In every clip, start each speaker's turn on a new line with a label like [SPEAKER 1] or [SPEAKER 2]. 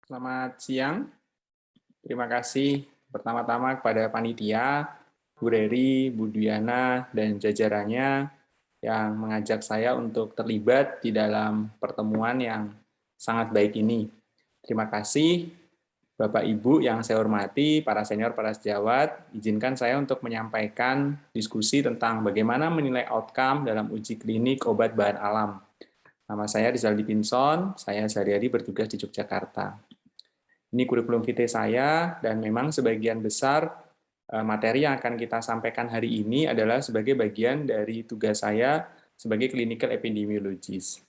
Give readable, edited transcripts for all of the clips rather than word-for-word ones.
[SPEAKER 1] Selamat siang. Terima kasih pertama-tama kepada panitia, Bu Reri, Bu Duyana, dan jajarannya yang mengajak saya untuk terlibat di dalam pertemuan yang sangat baik ini. Terima kasih Bapak Ibu yang saya hormati, para senior, para sejawat. Izinkan saya untuk menyampaikan diskusi tentang bagaimana menilai outcome dalam uji klinik obat bahan alam. Nama saya Rizal Dipinson, saya sehari-hari bertugas di Yogyakarta. Ini kurikulum vitae saya, dan memang sebagian besar materi yang akan kita sampaikan hari ini adalah sebagai bagian dari tugas saya sebagai clinical epidemiologist.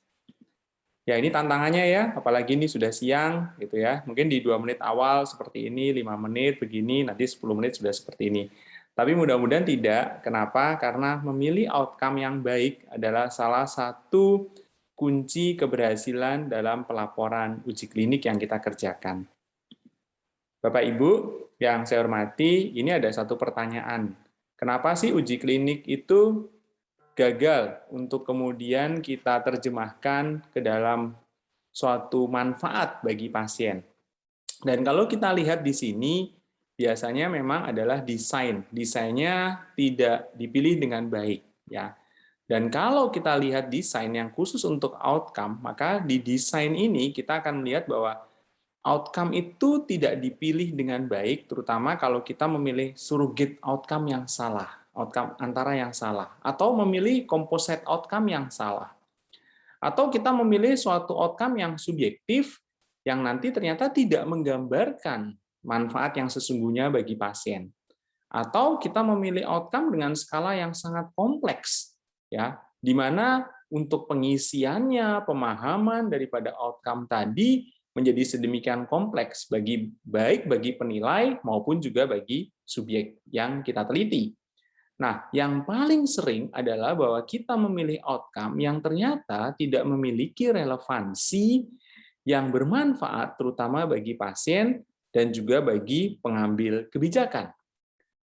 [SPEAKER 1] Ya, ini tantangannya ya, apalagi ini sudah siang, gitu ya. Mungkin di 2 menit awal seperti ini, 5 menit begini, nanti 10 menit sudah seperti ini. Tapi mudah-mudahan tidak. Kenapa? Karena memilih outcome yang baik adalah salah satu kunci keberhasilan dalam pelaporan uji klinik yang kita kerjakan. Bapak Ibu yang saya hormati, ini ada satu pertanyaan. Kenapa sih uji klinik itu gagal untuk kemudian kita terjemahkan ke dalam suatu manfaat bagi pasien? Dan kalau kita lihat di sini, biasanya memang adalah desain. Desainnya tidak dipilih dengan baik, ya. Dan kalau kita lihat desain yang khusus untuk outcome, maka di desain ini kita akan melihat bahwa outcome itu tidak dipilih dengan baik, terutama kalau kita memilih surrogate outcome yang salah, outcome antara yang salah, atau memilih composite outcome yang salah. Atau kita memilih suatu outcome yang subjektif, yang nanti ternyata tidak menggambarkan manfaat yang sesungguhnya bagi pasien. Atau kita memilih outcome dengan skala yang sangat kompleks, ya, di mana untuk pengisiannya, pemahaman daripada outcome tadi menjadi sedemikian kompleks baik bagi penilai maupun juga bagi subjek yang kita teliti. Nah, yang paling sering adalah bahwa kita memilih outcome yang ternyata tidak memiliki relevansi yang bermanfaat terutama bagi pasien dan juga bagi pengambil kebijakan.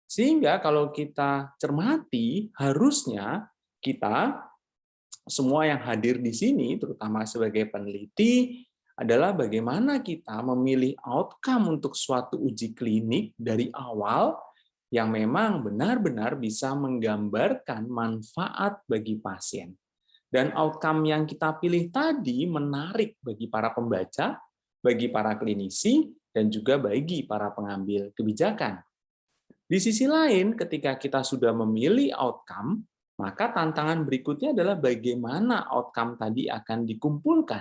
[SPEAKER 1] Sehingga kalau kita cermati, harusnya kita semua yang hadir di sini, terutama sebagai peneliti, adalah bagaimana kita memilih outcome untuk suatu uji klinik dari awal yang memang benar-benar bisa menggambarkan manfaat bagi pasien. Dan outcome yang kita pilih tadi menarik bagi para pembaca, bagi para klinisi, dan juga bagi para pengambil kebijakan. Di sisi lain, ketika kita sudah memilih outcome, maka tantangan berikutnya adalah bagaimana outcome tadi akan dikumpulkan.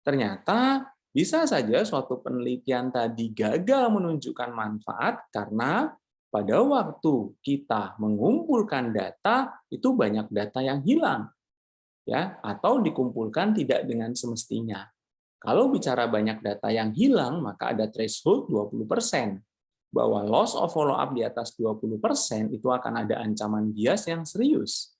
[SPEAKER 1] Ternyata bisa saja suatu penelitian tadi gagal menunjukkan manfaat karena pada waktu kita mengumpulkan data, itu banyak data yang hilang, ya, atau dikumpulkan tidak dengan semestinya. Kalau bicara banyak data yang hilang, maka ada threshold 20%. Bahwa loss of follow-up di atas 20% itu akan ada ancaman bias yang serius.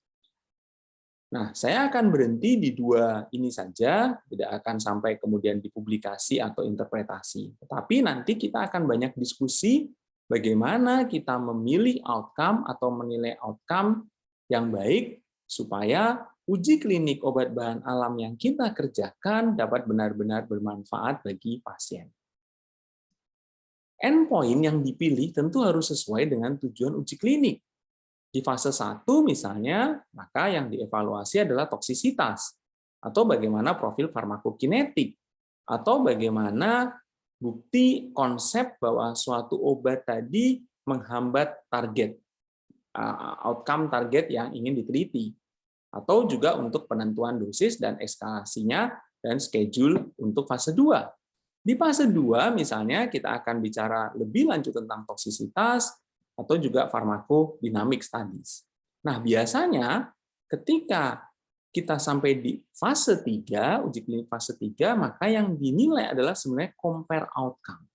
[SPEAKER 1] Nah, saya akan berhenti di 2 ini saja, tidak akan sampai kemudian dipublikasi atau interpretasi. Tetapi nanti kita akan banyak diskusi bagaimana kita memilih outcome atau menilai outcome yang baik supaya uji klinik obat bahan alam yang kita kerjakan dapat benar-benar bermanfaat bagi pasien. Endpoint yang dipilih tentu harus sesuai dengan tujuan uji klinik. Di fase 1 misalnya, maka yang dievaluasi adalah toksisitas, atau bagaimana profil farmakokinetik, atau bagaimana bukti konsep bahwa suatu obat tadi menghambat target, outcome target yang ingin diteliti, atau juga untuk penentuan dosis dan eskalasinya dan schedule untuk fase 2. Di fase 2 misalnya kita akan bicara lebih lanjut tentang toksisitas atau juga pharmacodynamic studies. Nah, biasanya ketika kita sampai di fase 3, uji klinik fase 3, maka yang dinilai adalah sebenarnya compare outcome.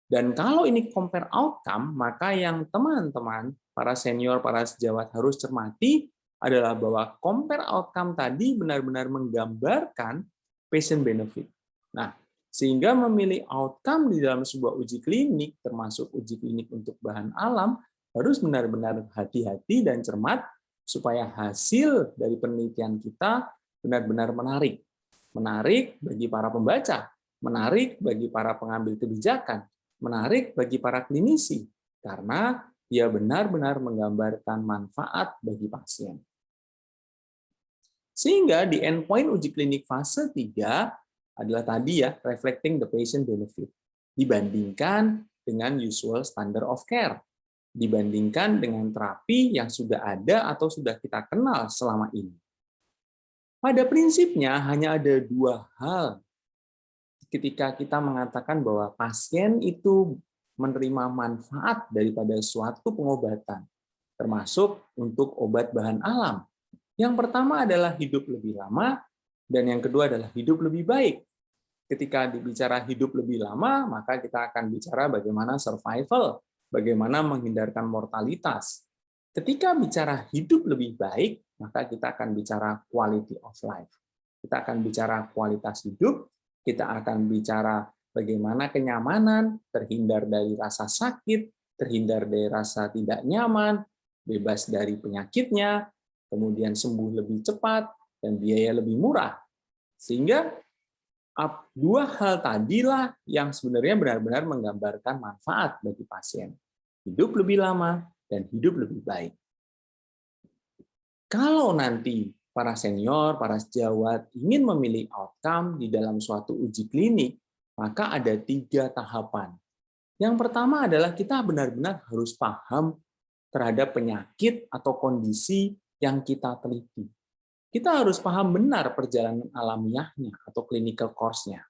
[SPEAKER 1] Dan kalau ini compare outcome, maka yang teman-teman, para senior, para sejawat harus cermati adalah bahwa compare outcome tadi benar-benar menggambarkan patient benefit. Nah, sehingga memilih outcome di dalam sebuah uji klinik, termasuk uji klinik untuk bahan alam, harus benar-benar hati-hati dan cermat supaya hasil dari penelitian kita benar-benar menarik. Menarik bagi para pembaca, menarik bagi para pengambil kebijakan, menarik bagi para klinisi, karena dia benar-benar menggambarkan manfaat bagi pasien. Sehingga di endpoint uji klinik fase 3 adalah tadi ya, reflecting the patient benefit. Dibandingkan dengan usual standard of care. Dibandingkan dengan terapi yang sudah ada atau sudah kita kenal selama ini. Pada prinsipnya hanya ada dua hal ketika kita mengatakan bahwa pasien itu menerima manfaat daripada suatu pengobatan, termasuk untuk obat bahan alam. Yang pertama adalah hidup lebih lama, dan yang kedua adalah hidup lebih baik. Ketika dibicara hidup lebih lama, maka kita akan bicara bagaimana survival, bagaimana menghindarkan mortalitas. Ketika bicara hidup lebih baik, maka kita akan bicara quality of life. Kita akan bicara kualitas hidup, kita akan bicara bagaimana kenyamanan, terhindar dari rasa sakit, terhindar dari rasa tidak nyaman, bebas dari penyakitnya, kemudian sembuh lebih cepat, dan biaya lebih murah. Sehingga dua hal tadilah yang sebenarnya benar-benar menggambarkan manfaat bagi pasien. Hidup lebih lama dan hidup lebih baik. Kalau nanti para senior, para sejawat ingin memilih outcome di dalam suatu uji klinik, maka ada 3 tahapan. Yang pertama adalah kita benar-benar harus paham terhadap penyakit atau kondisi yang kita teliti. Kita harus paham benar perjalanan alamiahnya atau clinical course-nya.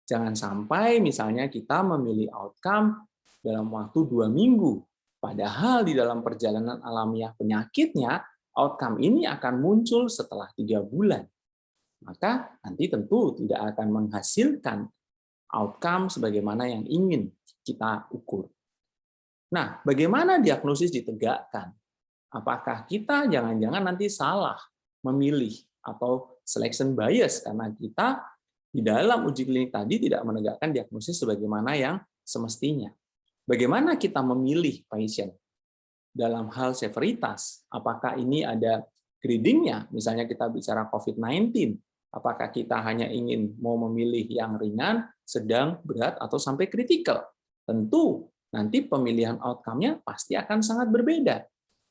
[SPEAKER 1] Jangan sampai misalnya kita memilih outcome dalam waktu 2 minggu, padahal di dalam perjalanan alamiah penyakitnya, outcome ini akan muncul setelah 3 bulan. Maka nanti tentu tidak akan menghasilkan outcome sebagaimana yang ingin kita ukur. Nah, bagaimana diagnosis ditegakkan? Apakah kita jangan-jangan nanti salah memilih atau selection bias karena kita di dalam uji klinik tadi tidak menegakkan diagnosis sebagaimana yang semestinya. Bagaimana kita memilih pasien? Dalam hal severitas, apakah ini ada gradingnya? Misalnya kita bicara COVID-19, apakah kita hanya ingin mau memilih yang ringan, sedang, berat, atau sampai kritikal? Tentu, nanti pemilihan outcome-nya pasti akan sangat berbeda.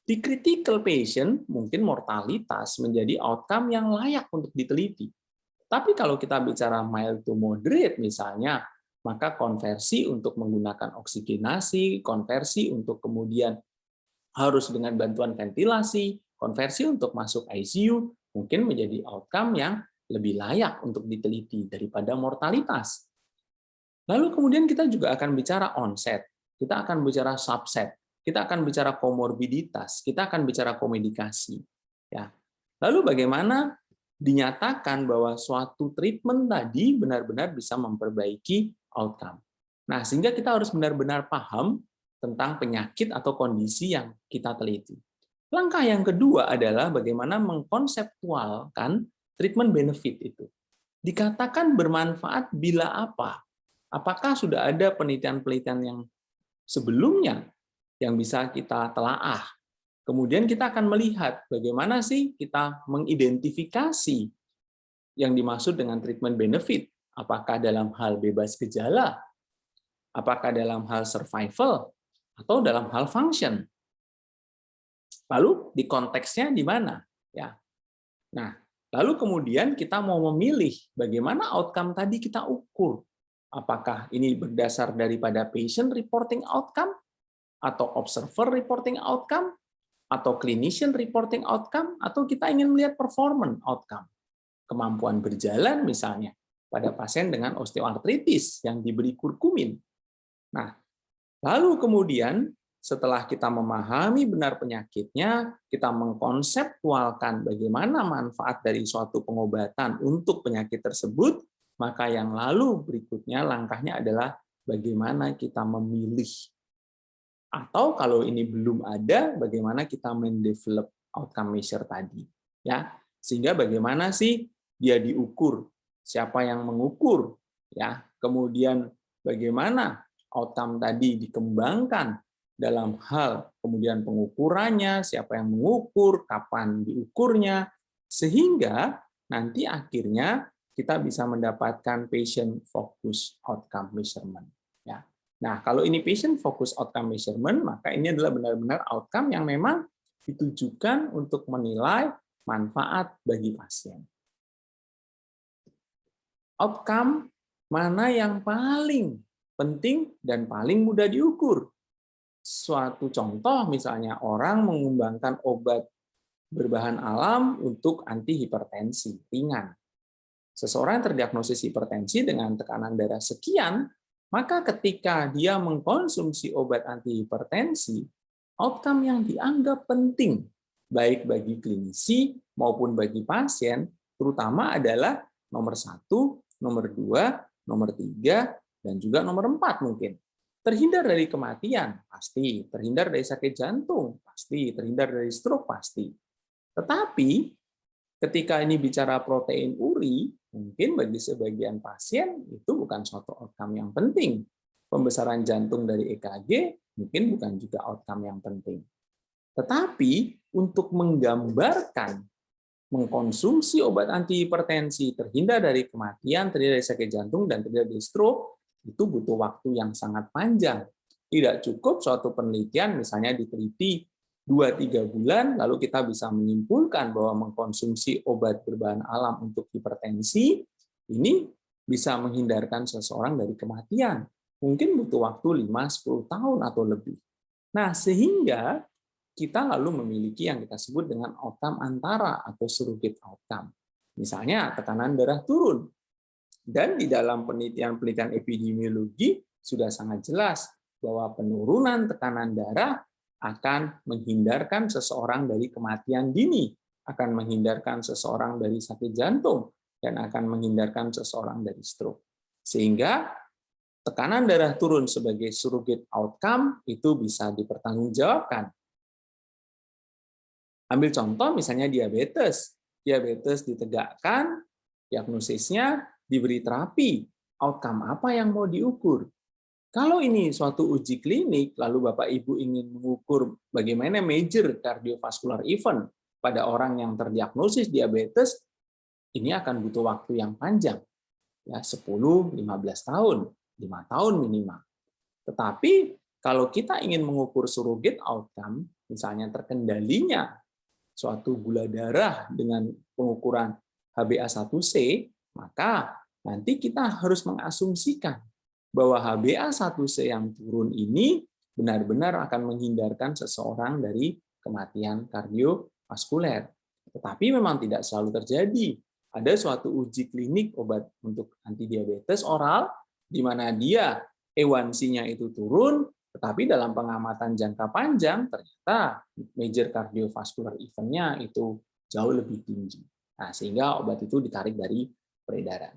[SPEAKER 1] Di critical patient, mungkin mortalitas menjadi outcome yang layak untuk diteliti. Tapi kalau kita bicara mild to moderate misalnya, maka konversi untuk menggunakan oksigenasi, konversi untuk kemudian harus dengan bantuan ventilasi, konversi untuk masuk ICU, mungkin menjadi outcome yang lebih layak untuk diteliti daripada mortalitas. Lalu kemudian kita juga akan bicara onset, kita akan bicara subset, kita akan bicara komorbiditas, kita akan bicara komedikasi. Ya. Lalu bagaimana dinyatakan bahwa suatu treatment tadi benar-benar bisa memperbaiki outcome. Nah, sehingga kita harus benar-benar paham tentang penyakit atau kondisi yang kita teliti. Langkah yang kedua adalah bagaimana mengkonseptualkan treatment benefit itu. Dikatakan bermanfaat bila apa? Apakah sudah ada penelitian-penelitian yang sebelumnya yang bisa kita telaah? Kemudian kita akan melihat bagaimana sih kita mengidentifikasi yang dimaksud dengan treatment benefit. Apakah dalam hal bebas gejala? Apakah dalam hal survival? Atau dalam hal function. Lalu di konteksnya di mana? Ya. Nah, lalu kemudian kita mau memilih bagaimana outcome tadi kita ukur. Apakah ini berdasar daripada patient reporting outcome, atau observer reporting outcome, atau clinician reporting outcome, atau kita ingin melihat performance outcome. Kemampuan berjalan misalnya pada pasien dengan osteoartritis yang diberi kurkumin. Nah, lalu kemudian setelah kita memahami benar penyakitnya, kita mengkonseptualkan bagaimana manfaat dari suatu pengobatan untuk penyakit tersebut, maka yang lalu berikutnya langkahnya adalah bagaimana kita memilih. Atau kalau ini belum ada, bagaimana kita mendevelop outcome measure tadi. Ya, sehingga bagaimana sih dia diukur, siapa yang mengukur, ya, kemudian bagaimana outcome tadi dikembangkan dalam hal kemudian pengukurannya, siapa yang mengukur, kapan diukurnya, sehingga nanti akhirnya kita bisa mendapatkan patient focus outcome measurement. Ya. Nah, kalau ini patient focus outcome measurement, maka ini adalah benar-benar outcome yang memang ditujukan untuk menilai manfaat bagi pasien. Outcome mana yang paling penting dan paling mudah diukur? Suatu contoh misalnya orang mengembangkan obat berbahan alam untuk antihipertensi ringan. Seseorang terdiagnosis hipertensi dengan tekanan darah sekian, maka ketika dia mengkonsumsi obat antihipertensi, outcome yang dianggap penting, baik bagi klinisi maupun bagi pasien, terutama adalah nomor 1, nomor 2, nomor 3, dan juga nomor 4 mungkin. Terhindar dari kematian, pasti. Terhindar dari sakit jantung, pasti. Terhindar dari stroke, pasti. Tetapi ketika ini bicara protein uri, mungkin bagi sebagian pasien itu bukan suatu outcome yang penting. Pembesaran jantung dari EKG mungkin bukan juga outcome yang penting. Tetapi untuk menggambarkan mengkonsumsi obat antihipertensi, terhindar dari kematian, terhindar dari sakit jantung, dan terhindar dari stroke, itu butuh waktu yang sangat panjang. Tidak cukup suatu penelitian, misalnya diteliti 2-3 bulan, lalu kita bisa menyimpulkan bahwa mengkonsumsi obat berbahan alam untuk hipertensi, ini bisa menghindarkan seseorang dari kematian. Mungkin butuh waktu 5-10 tahun atau lebih. Nah, sehingga kita lalu memiliki yang kita sebut dengan outcome antara atau surrogate outcome. Misalnya tekanan darah turun. Dan di dalam penelitian-penelitian epidemiologi sudah sangat jelas bahwa penurunan tekanan darah akan menghindarkan seseorang dari kematian dini, akan menghindarkan seseorang dari sakit jantung, dan akan menghindarkan seseorang dari stroke. Sehingga tekanan darah turun sebagai surrogate outcome itu bisa dipertanggungjawabkan. Ambil contoh misalnya diabetes. Diabetes ditegakkan, diagnosisnya diberi terapi. Outcome apa yang mau diukur? Kalau ini suatu uji klinik, lalu Bapak Ibu ingin mengukur bagaimana major cardiovascular event pada orang yang terdiagnosis diabetes, ini akan butuh waktu yang panjang. Ya, 10-15 tahun, 5 tahun minimal. Tetapi kalau kita ingin mengukur surrogate outcome, misalnya terkendalinya suatu gula darah dengan pengukuran HbA1c, maka nanti kita harus mengasumsikan bahwa HbA1c yang turun ini benar-benar akan menghindarkan seseorang dari kematian kardiovaskuler. Tetapi memang tidak selalu terjadi. Ada suatu uji klinik obat untuk antidiabetes oral, di mana dia A1C-nya itu turun, tetapi dalam pengamatan jangka panjang, ternyata major cardiovascular event-nya itu jauh lebih tinggi. Nah, sehingga obat itu ditarik dari peredaran.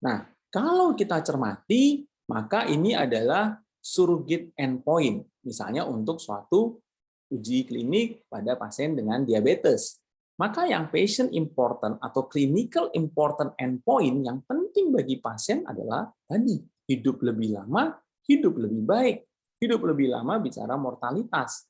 [SPEAKER 1] Nah, kalau kita cermati, maka ini adalah surrogate endpoint, misalnya untuk suatu uji klinik pada pasien dengan diabetes. Maka yang patient important atau clinical important endpoint yang penting bagi pasien adalah tadi, hidup lebih lama, hidup lebih baik. Hidup lebih lama bicara mortalitas.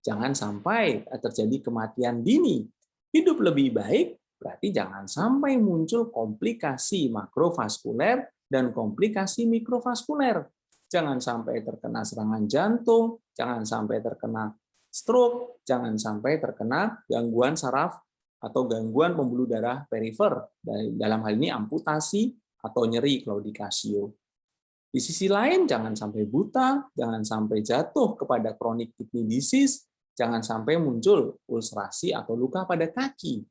[SPEAKER 1] Jangan sampai terjadi kematian dini. Hidup lebih baik berarti jangan sampai muncul komplikasi makrovaskuler dan komplikasi mikrovaskuler. Jangan sampai terkena serangan jantung, jangan sampai terkena stroke, jangan sampai terkena gangguan saraf atau gangguan pembuluh darah perifer, dalam hal ini amputasi atau nyeri claudicatio. Di sisi lain, jangan sampai buta, jangan sampai jatuh kepada chronic kidney disease, jangan sampai muncul ulcerasi atau luka pada kaki.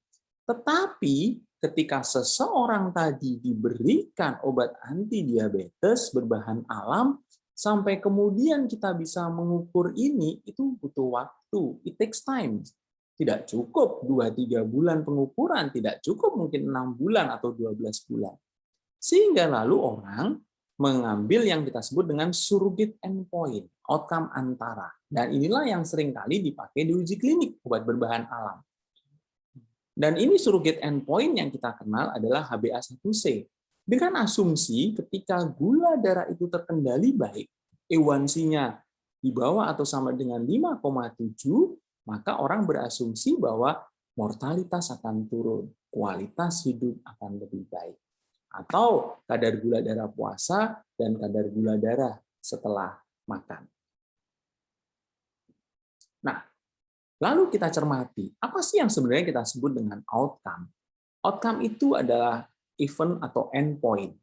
[SPEAKER 1] Tetapi ketika seseorang tadi diberikan obat antidiabetes berbahan alam, sampai kemudian kita bisa mengukur ini, itu butuh waktu. It takes time. Tidak cukup 2-3 bulan pengukuran, tidak cukup mungkin 6 bulan atau 12 bulan. Sehingga lalu orang mengambil yang kita sebut dengan surrogate endpoint, outcome antara. Dan inilah yang seringkali dipakai di uji klinik obat berbahan alam. Dan ini surrogate endpoint yang kita kenal adalah HbA1c. Dengan asumsi ketika gula darah itu terkendali baik, A1C-nya di bawah atau sama dengan 5,7, maka orang berasumsi bahwa mortalitas akan turun, kualitas hidup akan lebih baik. Atau kadar gula darah puasa dan kadar gula darah setelah makan. Nah, lalu kita cermati, apa sih yang sebenarnya kita sebut dengan outcome? Outcome itu adalah event atau endpoint.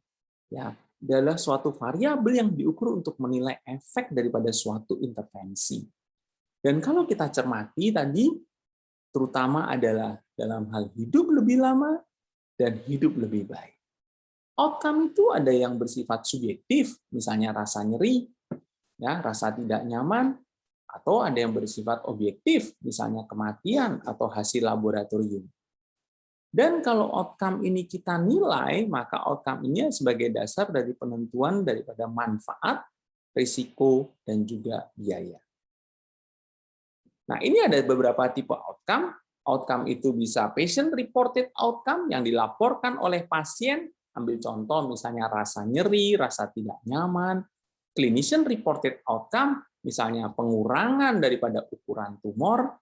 [SPEAKER 1] Ya, adalah suatu variabel yang diukur untuk menilai efek daripada suatu intervensi. Dan kalau kita cermati tadi, terutama adalah dalam hal hidup lebih lama dan hidup lebih baik. Outcome itu ada yang bersifat subjektif, misalnya rasa nyeri, ya, rasa tidak nyaman, atau ada yang bersifat objektif, misalnya kematian atau hasil laboratorium. Dan kalau outcome ini kita nilai, maka outcome ini sebagai dasar dari penentuan daripada manfaat, risiko, dan juga biaya. Nah, ini ada beberapa tipe outcome. Outcome itu bisa patient-reported outcome yang dilaporkan oleh pasien. Ambil contoh misalnya rasa nyeri, rasa tidak nyaman. Clinician-reported outcome, misalnya pengurangan daripada ukuran tumor.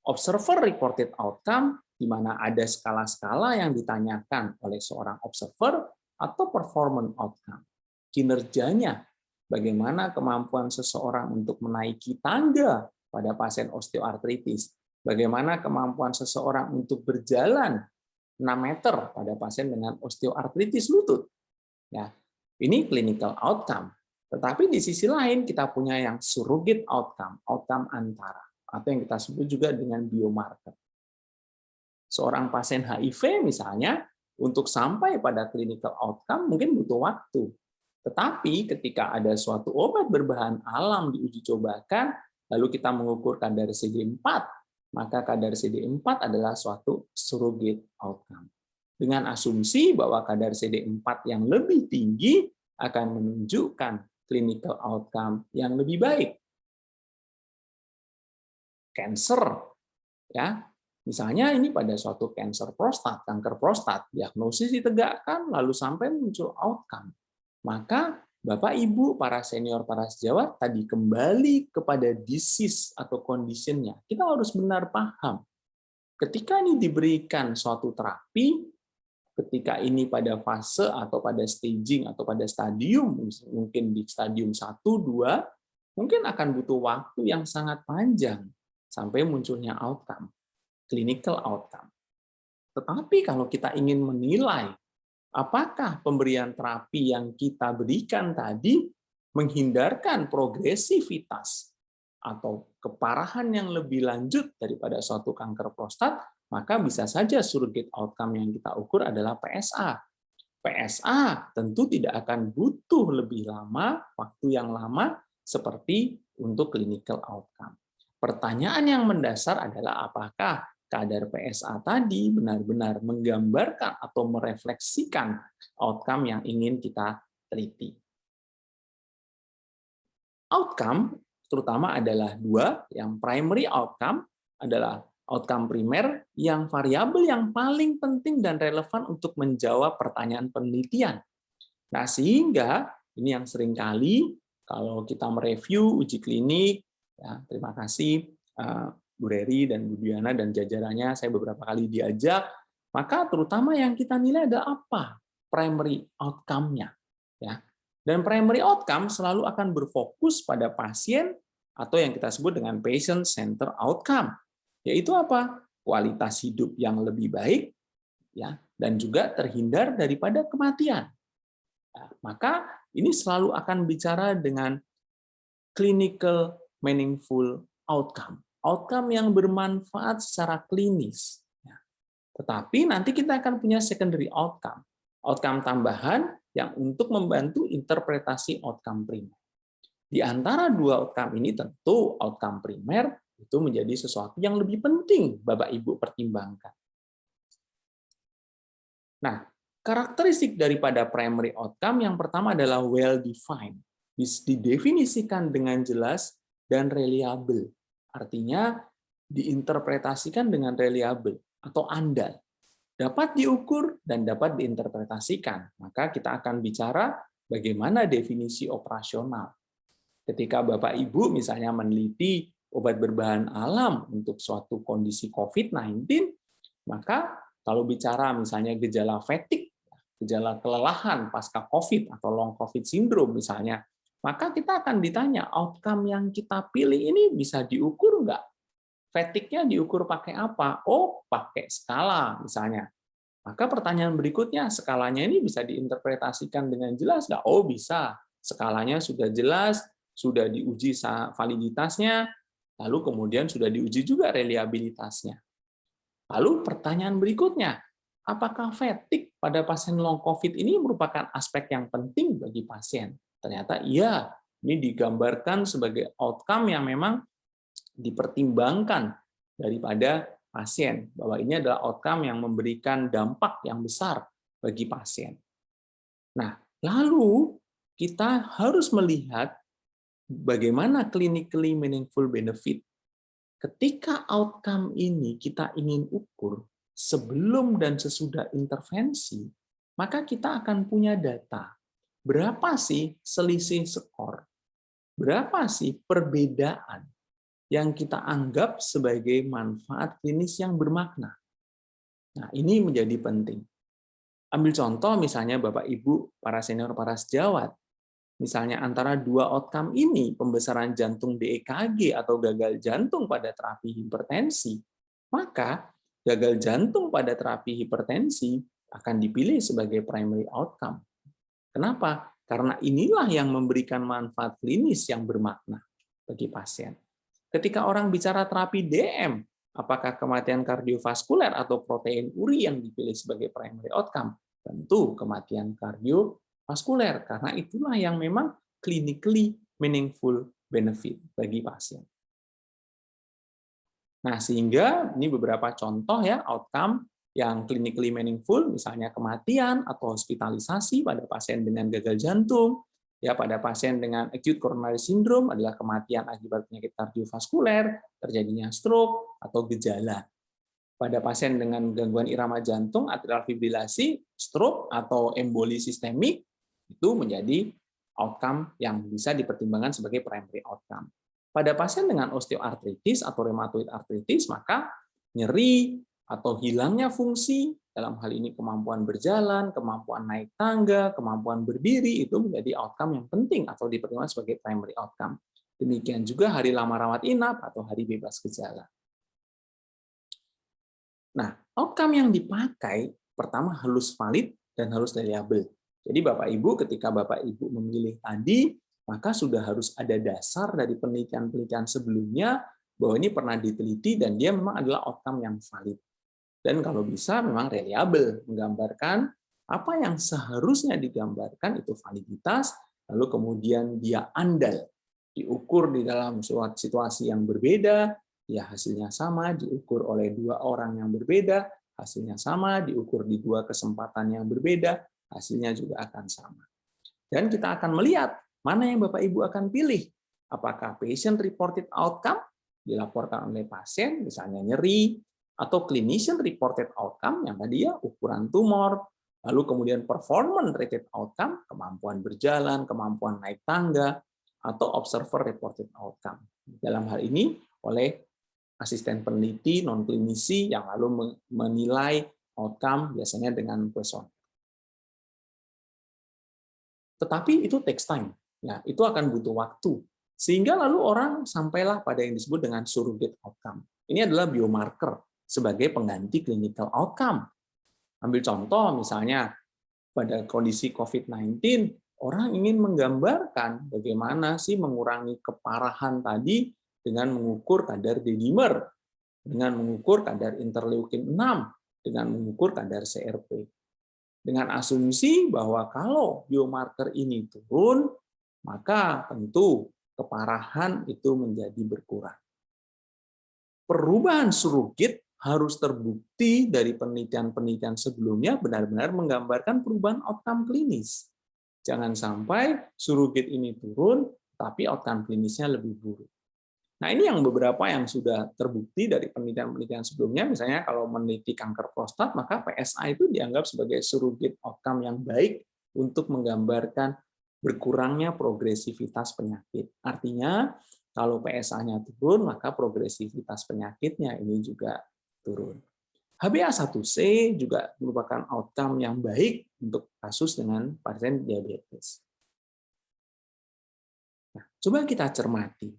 [SPEAKER 1] Observer-reported outcome, di mana ada skala-skala yang ditanyakan oleh seorang observer, atau performance outcome. Kinerjanya, bagaimana kemampuan seseorang untuk menaiki tangga pada pasien osteoartritis, bagaimana kemampuan seseorang untuk berjalan 6 meter pada pasien dengan osteoartritis lutut. Ya, ini clinical outcome. Tetapi di sisi lain kita punya yang surrogate outcome, outcome antara, atau yang kita sebut juga dengan biomarker. Seorang pasien HIV misalnya, untuk sampai pada clinical outcome mungkin butuh waktu. Tetapi ketika ada suatu obat berbahan alam diuji cobakan, lalu kita mengukur kadar CD4, maka kadar CD4 adalah suatu surrogate outcome. Dengan asumsi bahwa kadar CD4 yang lebih tinggi akan menunjukkan clinical outcome yang lebih baik. Cancer, ya, misalnya ini pada suatu kanker prostat, diagnosis ditegakkan, lalu sampai muncul outcome. Maka Bapak, Ibu, para senior, para sejawat, tadi kembali kepada disease atau condition-nya. Kita harus benar paham. Ketika ini diberikan suatu terapi, ketika ini pada fase atau pada staging atau pada stadium, mungkin di stadium 1, 2, mungkin akan butuh waktu yang sangat panjang sampai munculnya outcome, clinical outcome. Tetapi kalau kita ingin menilai apakah pemberian terapi yang kita berikan tadi menghindarkan progresivitas atau keparahan yang lebih lanjut daripada suatu kanker prostat, maka bisa saja surrogate outcome yang kita ukur adalah PSA. PSA tentu tidak akan butuh lebih lama, waktu yang lama, seperti untuk clinical outcome. Pertanyaan yang mendasar adalah apakah kadar PSA tadi benar-benar menggambarkan atau merefleksikan outcome yang ingin kita teliti. Outcome terutama adalah dua, yang primary outcome adalah outcome primer yang variabel yang paling penting dan relevan untuk menjawab pertanyaan penelitian. Nah, sehingga ini yang seringkali kalau kita mereview uji klinik, ya, terima kasih Bu Reri dan Bu Diana dan jajarannya, saya beberapa kali diajak, maka terutama yang kita nilai adalah apa? Primary outcome-nya. Ya. Dan primary outcome selalu akan berfokus pada pasien atau yang kita sebut dengan patient-centered outcome. Yaitu apa? Kualitas hidup yang lebih baik, ya, dan juga terhindar daripada kematian. Nah, maka ini selalu akan bicara dengan clinical meaningful outcome. Outcome yang bermanfaat secara klinis. Tetapi nanti kita akan punya secondary outcome. Outcome tambahan yang untuk membantu interpretasi outcome primer. Di antara dua outcome ini tentu outcome primer itu menjadi sesuatu yang lebih penting Bapak Ibu pertimbangkan. Nah, karakteristik daripada primary outcome yang pertama adalah well defined, didefinisikan dengan jelas dan reliable. Artinya diinterpretasikan dengan reliable atau andal. Dapat diukur dan dapat diinterpretasikan. Maka kita akan bicara bagaimana definisi operasional. Ketika Bapak Ibu misalnya meneliti obat berbahan alam untuk suatu kondisi COVID-19, Maka kalau bicara misalnya gejala fatigue, gejala kelelahan pasca COVID atau long COVID syndrome misalnya, maka kita akan ditanya outcome yang kita pilih ini bisa diukur nggak? Fatigue-nya diukur pakai apa? Oh, pakai skala misalnya. Maka pertanyaan berikutnya, skalanya ini bisa diinterpretasikan dengan jelas nggak? Oh, bisa. Skalanya sudah jelas, sudah diuji validitasnya, lalu kemudian sudah diuji juga reliabilitasnya. Lalu pertanyaan berikutnya, apakah fatigue pada pasien long COVID ini merupakan aspek yang penting bagi pasien? Ternyata iya, ini digambarkan sebagai outcome yang memang dipertimbangkan daripada pasien, bahwa ini adalah outcome yang memberikan dampak yang besar bagi pasien. Nah, lalu kita harus melihat bagaimana clinically meaningful benefit. Ketika outcome ini kita ingin ukur sebelum dan sesudah intervensi, maka kita akan punya data. Berapa sih selisih skor? Berapa sih perbedaan yang kita anggap sebagai manfaat klinis yang bermakna? Nah, ini menjadi penting. Ambil contoh misalnya Bapak Ibu, para senior, para sejawat. Misalnya antara dua outcome ini, pembesaran jantung DEKG atau gagal jantung pada terapi hipertensi, maka gagal jantung pada terapi hipertensi akan dipilih sebagai primary outcome. Kenapa? Karena inilah yang memberikan manfaat klinis yang bermakna bagi pasien. Ketika orang bicara terapi DM, apakah kematian kardiovaskuler atau protein uri yang dipilih sebagai primary outcome? Tentu kematian kardiovaskuler, karena itulah yang memang clinically meaningful benefit bagi pasien. Nah, sehingga ini beberapa contoh ya outcome yang clinically meaningful, misalnya kematian atau hospitalisasi pada pasien dengan gagal jantung, ya pada pasien dengan acute coronary syndrome adalah kematian akibat penyakit kardiovaskuler, terjadinya stroke atau gejala. Pada pasien dengan gangguan irama jantung, atrial fibrilasi, stroke atau emboli sistemik itu menjadi outcome yang bisa dipertimbangkan sebagai primary outcome. Pada pasien dengan osteoartritis atau rheumatoid arthritis, maka nyeri atau hilangnya fungsi, dalam hal ini kemampuan berjalan, kemampuan naik tangga, kemampuan berdiri, itu menjadi outcome yang penting atau dipertimbangkan sebagai primary outcome. Demikian juga hari lama rawat inap atau hari bebas gejala. Nah, outcome yang dipakai pertama harus valid dan harus reliable. Jadi Bapak Ibu, ketika Bapak Ibu memilih tadi, maka sudah harus ada dasar dari penelitian-penelitian sebelumnya bahwa ini pernah diteliti dan dia memang adalah outcome yang valid. Dan kalau bisa memang reliable, menggambarkan apa yang seharusnya digambarkan itu validitas, lalu kemudian dia andal, diukur di dalam suatu situasi yang berbeda, ya hasilnya sama, diukur oleh dua orang yang berbeda, hasilnya sama, diukur di dua kesempatan yang berbeda, hasilnya juga akan sama. Dan kita akan melihat mana yang Bapak Ibu akan pilih. Apakah patient reported outcome dilaporkan oleh pasien, misalnya nyeri, atau clinician reported outcome yang tadi ya ukuran tumor, lalu kemudian performance rated outcome, kemampuan berjalan, kemampuan naik tangga, atau observer reported outcome. Dalam hal ini oleh asisten peneliti non klinisi yang lalu menilai outcome biasanya dengan kuesioner. Tetapi itu takes time. Nah, itu akan butuh waktu. Sehingga lalu orang sampailah pada yang disebut dengan surrogate outcome. Ini adalah biomarker sebagai pengganti clinical outcome. Ambil contoh misalnya pada kondisi COVID-19, orang ingin menggambarkan bagaimana sih mengurangi keparahan tadi dengan mengukur kadar D-dimer, dengan mengukur kadar interleukin 6, dengan mengukur kadar CRP. Dengan asumsi bahwa kalau biomarker ini turun, maka tentu keparahan itu menjadi berkurang. Perubahan surrogate harus terbukti dari penelitian-penelitian sebelumnya benar-benar menggambarkan perubahan outcome klinis. Jangan sampai surrogate ini turun, tapi outcome klinisnya lebih buruk. Nah, ini yang beberapa yang sudah terbukti dari penelitian-penelitian sebelumnya, misalnya kalau meneliti kanker prostat, maka PSA itu dianggap sebagai surrogate outcome yang baik untuk menggambarkan berkurangnya progresivitas penyakit. Artinya, kalau PSA-nya turun, maka progresivitas penyakitnya ini juga turun. HbA1c juga merupakan outcome yang baik untuk kasus dengan pasien diabetes. Nah, coba kita cermati.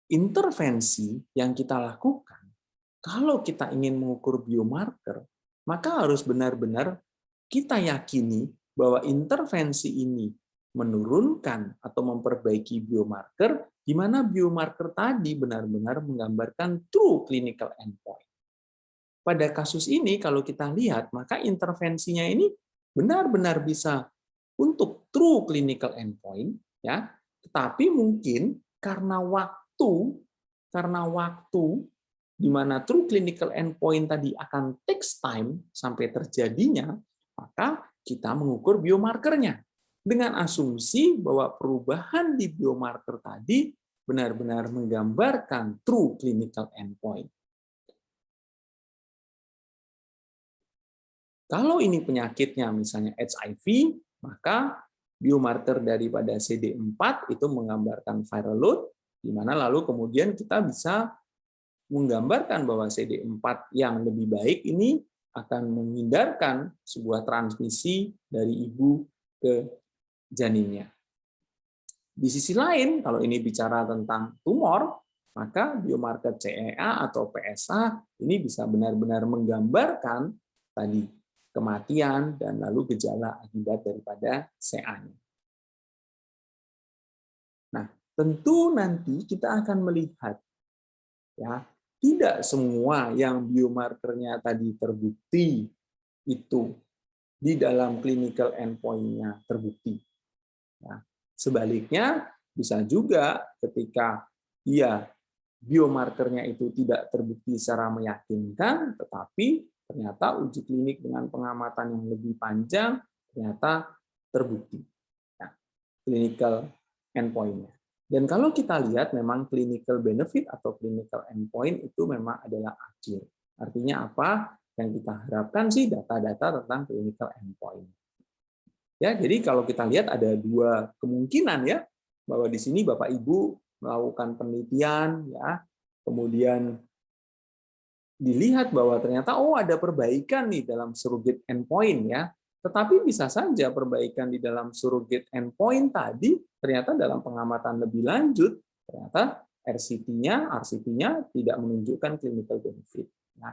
[SPEAKER 1] Intervensi yang kita lakukan, kalau kita ingin mengukur biomarker, maka harus benar-benar kita yakini bahwa intervensi ini menurunkan atau memperbaiki biomarker, di mana biomarker tadi benar-benar menggambarkan true clinical endpoint. Pada kasus ini, kalau kita lihat, maka intervensinya ini benar-benar bisa untuk true clinical endpoint, ya. Tetapi mungkin karena waktu di mana true clinical endpoint tadi akan takes time sampai terjadinya, maka kita mengukur biomarkernya dengan asumsi bahwa perubahan di biomarker tadi benar-benar menggambarkan true clinical endpoint. Kalau ini penyakitnya misalnya HIV, maka biomarker daripada CD4 itu menggambarkan viral load, di mana lalu kemudian kita bisa menggambarkan bahwa CD4 yang lebih baik ini akan menghindarkan sebuah transmisi dari ibu ke janinnya. Di sisi lain, kalau ini bicara tentang tumor, maka biomarker CEA atau PSA ini bisa benar-benar menggambarkan tadi kematian dan lalu gejala akibat daripada CA-nya. Nah, tentu nanti kita akan melihat ya, tidak semua yang biomarkernya tadi terbukti itu di dalam clinical endpoint-nya terbukti. Nah, sebaliknya bisa juga ketika biomarkernya itu tidak terbukti secara meyakinkan, tetapi ternyata uji klinik dengan pengamatan yang lebih panjang ternyata terbukti clinical endpoint-nya. Dan kalau kita lihat memang clinical benefit atau clinical endpoint itu memang adalah akhir. Artinya apa? Yang kita harapkan sih data-data tentang clinical endpoint. Ya, jadi kalau kita lihat ada dua kemungkinan ya, bahwa di sini Bapak Ibu melakukan penelitian ya, kemudian dilihat bahwa ternyata ada perbaikan nih dalam surrogate endpoint ya. Tetapi bisa saja perbaikan di dalam surrogate endpoint tadi ternyata dalam pengamatan lebih lanjut ternyata RCT-nya tidak menunjukkan clinical benefit. Nah,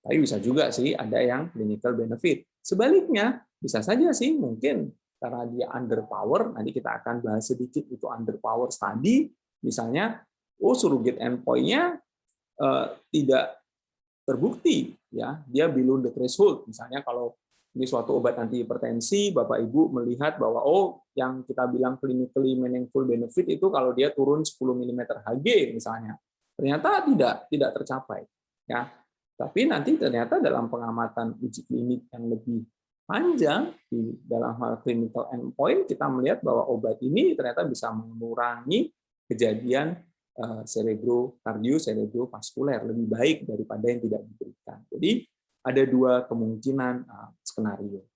[SPEAKER 1] tapi bisa juga sih ada yang clinical benefit. Sebaliknya bisa saja sih mungkin karena dia underpower, nanti kita akan bahas sedikit itu underpower study, misalnya surrogate endpoint-nya tidak terbukti ya, dia below the threshold. Misalnya kalau ini suatu obat anti hipertensi, Bapak Ibu melihat bahwa yang kita bilang clinically meaningful benefit itu kalau dia turun 10 mm Hg misalnya. Ternyata tidak tercapai ya. Tapi nanti ternyata dalam pengamatan uji klinik yang lebih panjang di dalam hal clinical endpoint kita melihat bahwa obat ini ternyata bisa mengurangi kejadian cerebrovaskuler lebih baik daripada yang tidak diberikan. Jadi ada dua kemungkinan skenario.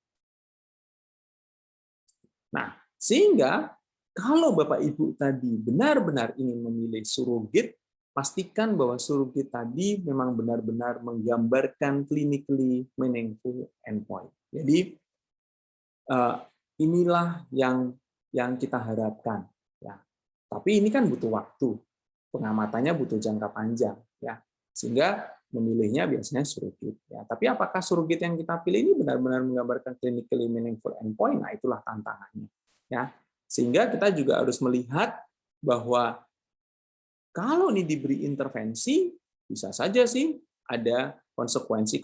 [SPEAKER 1] Nah, sehingga kalau Bapak Ibu tadi benar-benar ingin memilih surrogate, pastikan bahwa surrogate tadi memang benar-benar menggambarkan clinically meaningful endpoint. Jadi inilah yang kita harapkan. Ya. Tapi ini kan butuh waktu. Pengamatannya butuh jangka panjang ya, sehingga memilihnya biasanya surrogate ya. Tapi apakah surrogate yang kita pilih ini benar-benar menggambarkan clinically meaningful endpoint? Nah, itulah tantangannya ya. Sehingga kita juga harus melihat bahwa kalau ini diberi intervensi bisa saja sih ada konsekuensi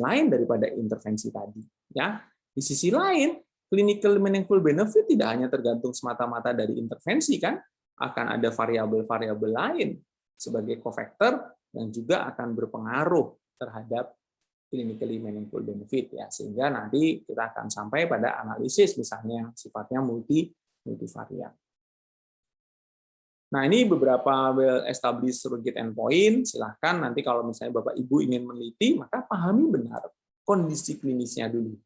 [SPEAKER 1] lain daripada intervensi tadi ya. Di sisi lain, clinical meaningful benefit tidak hanya tergantung semata-mata dari intervensi kan, akan ada variabel-variabel lain sebagai kofaktor yang juga akan berpengaruh terhadap clinically meaningful benefit ya, sehingga nanti kita akan sampai pada analisis misalnya yang sifatnya multivariat. Nah, ini beberapa well established surrogate endpoint. Silahkan nanti kalau misalnya Bapak Ibu ingin meneliti, maka pahami benar kondisi klinisnya dulu.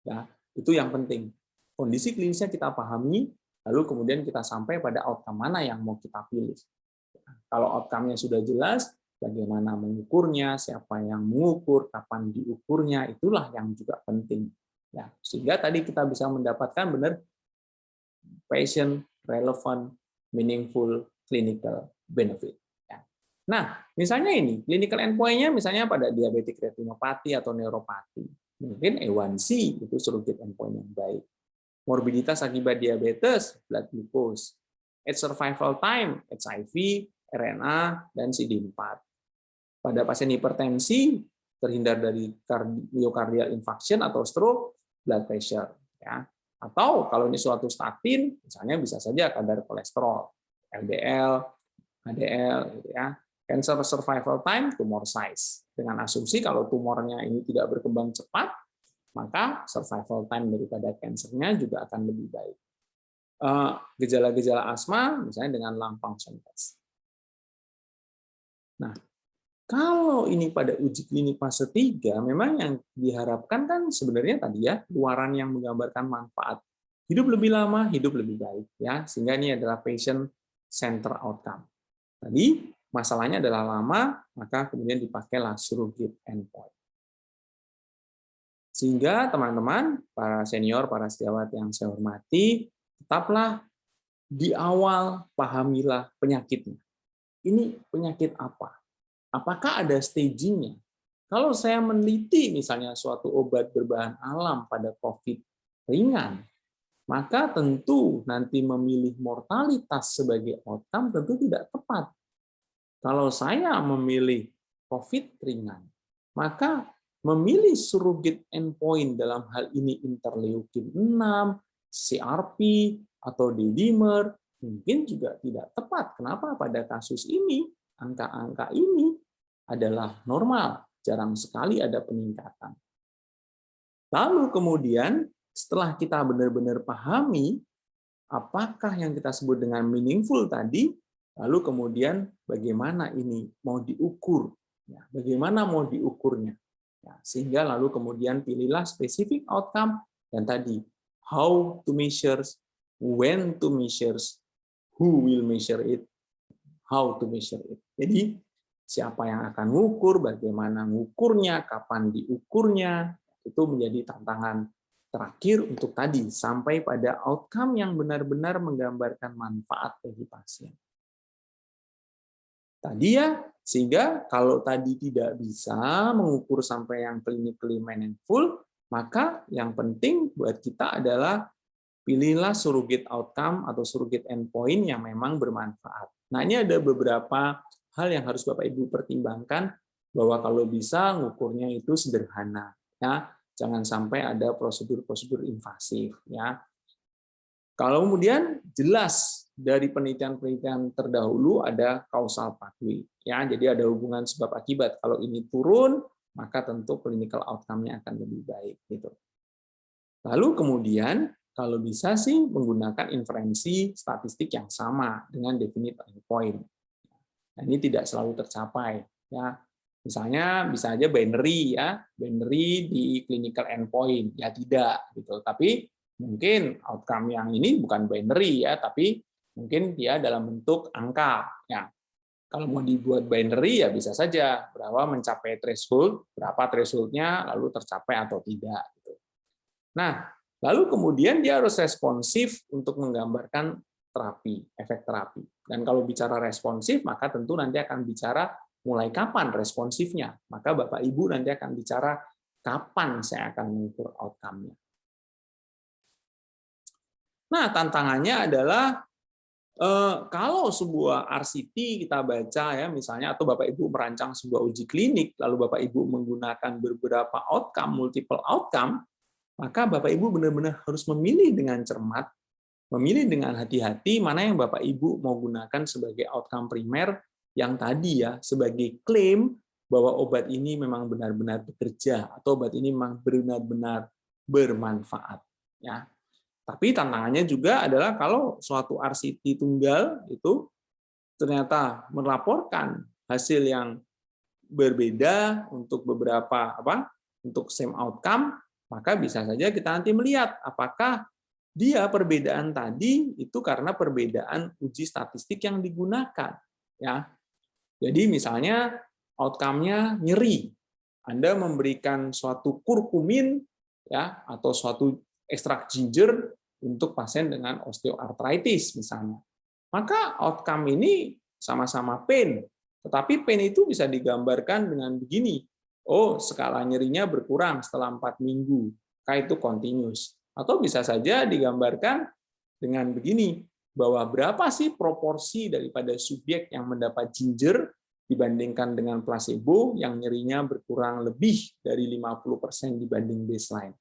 [SPEAKER 1] Ya, itu yang penting. Kondisi klinisnya kita pahami, lalu kemudian kita sampai pada outcome mana yang mau kita pilih. Kalau outcome-nya sudah jelas, bagaimana mengukurnya, siapa yang mengukur, kapan diukurnya, itulah yang juga penting. Ya, sehingga tadi kita bisa mendapatkan benar patient relevant meaningful clinical benefit. Ya. Nah, misalnya ini clinical endpoint-nya misalnya pada diabetic retinopathy atau neuropati. Mungkin A1C itu surrogate endpoint yang baik. Morbiditas akibat diabetes, blood glucose. Age survival time, HIV, RNA, dan CD4. Pada pasien hipertensi, terhindar dari myocardial infarction atau stroke, blood pressure. Ya. Atau kalau ini suatu statin, misalnya bisa saja kadar kolesterol, LDL, HDL, gitu ya. Cancer survival time, tumor size. Dengan asumsi kalau tumornya ini tidak berkembang cepat, maka survival time daripada kansernya juga akan lebih baik. Gejala-gejala asma, misalnya dengan lung function test. Nah, kalau ini pada uji klinik fase 3, memang yang diharapkan kan sebenarnya tadi ya, luaran yang menggambarkan manfaat. Hidup lebih lama, hidup lebih baik. Ya, sehingga ini adalah patient center outcome. Tadi, masalahnya adalah lama, maka kemudian dipakailah surrogate endpoint. Sehingga teman-teman, para senior, para sejawat yang saya hormati, tetaplah di awal pahamilah penyakitnya. Ini penyakit apa? Apakah ada staging-nya? Kalau saya meneliti misalnya suatu obat berbahan alam pada COVID ringan, maka tentu nanti memilih mortalitas sebagai outcome tentu tidak tepat. Kalau saya memilih COVID ringan, maka memilih surrogate endpoint dalam hal ini interleukin 6, CRP, atau D-dimer, mungkin juga tidak tepat. Kenapa? Pada kasus ini, angka-angka ini adalah normal, jarang sekali ada peningkatan. Lalu kemudian, setelah kita benar-benar pahami apakah yang kita sebut dengan meaningful tadi, lalu kemudian bagaimana ini mau diukur, bagaimana mau diukurnya. Sehingga lalu kemudian pilihlah specific outcome, dan tadi, how to measure, when to measure, who will measure it, how to measure it. Jadi, siapa yang akan mengukur, bagaimana mengukurnya, kapan diukurnya, itu menjadi tantangan terakhir untuk tadi, sampai pada outcome yang benar-benar menggambarkan manfaat bagi pasien. Tadi ya, sehingga kalau tadi tidak bisa mengukur sampai yang clinically meaningful, maka yang penting buat kita adalah pilihlah surrogate outcome atau surrogate endpoint yang memang bermanfaat. Nah, ini ada beberapa hal yang harus Bapak Ibu pertimbangkan, bahwa kalau bisa ngukurnya itu sederhana, ya. Jangan sampai ada prosedur-prosedur invasif, ya. Kalau kemudian jelas dari penelitian-penelitian terdahulu ada causal pathway, ya. Jadi ada hubungan sebab akibat. Kalau ini turun, maka tentu clinical outcome-nya akan lebih baik, gitu. Lalu kemudian kalau bisa sih menggunakan inferensi statistik yang sama dengan definite endpoint. Nah, ini tidak selalu tercapai, ya. Misalnya bisa aja binary, ya, binary di clinical endpoint, ya tidak, gitu. Tapi mungkin outcome yang ini bukan binary, ya, tapi mungkin dia dalam bentuk angka, ya. Kalau mau dibuat binary ya bisa saja berapa mencapai threshold, berapa thresholdnya lalu tercapai atau tidak, gitu. Nah, lalu kemudian dia harus responsif untuk menggambarkan terapi, efek terapi. Dan kalau bicara responsif, maka tentu nanti akan bicara mulai kapan responsifnya. Maka Bapak Ibu nanti akan bicara kapan saya akan mengukur outcome-nya. Nah, tantangannya adalah kalau sebuah RCT kita baca, ya, misalnya, atau Bapak Ibu merancang sebuah uji klinik, lalu Bapak Ibu menggunakan beberapa outcome, multiple outcome, maka Bapak Ibu benar-benar harus memilih dengan cermat, memilih dengan hati-hati mana yang Bapak Ibu mau gunakan sebagai outcome primer yang tadi ya, sebagai klaim bahwa obat ini memang benar-benar bekerja atau obat ini memang benar-benar bermanfaat, ya. Tapi tantangannya juga adalah kalau suatu RCT tunggal itu ternyata melaporkan hasil yang berbeda untuk beberapa untuk same outcome, maka bisa saja kita nanti melihat apakah dia perbedaan tadi itu karena perbedaan uji statistik yang digunakan, ya. Jadi misalnya outcome-nya nyeri. Anda memberikan suatu kurkumin ya atau suatu ekstrak ginger untuk pasien dengan osteoartritis misalnya. Maka outcome ini sama-sama pain, tetapi pain itu bisa digambarkan dengan begini. Oh, skala nyerinya berkurang setelah 4 minggu, maka itu continuous. Atau bisa saja digambarkan dengan begini, bahwa berapa sih proporsi daripada subjek yang mendapat ginger dibandingkan dengan placebo yang nyerinya berkurang lebih dari 50% dibanding baseline.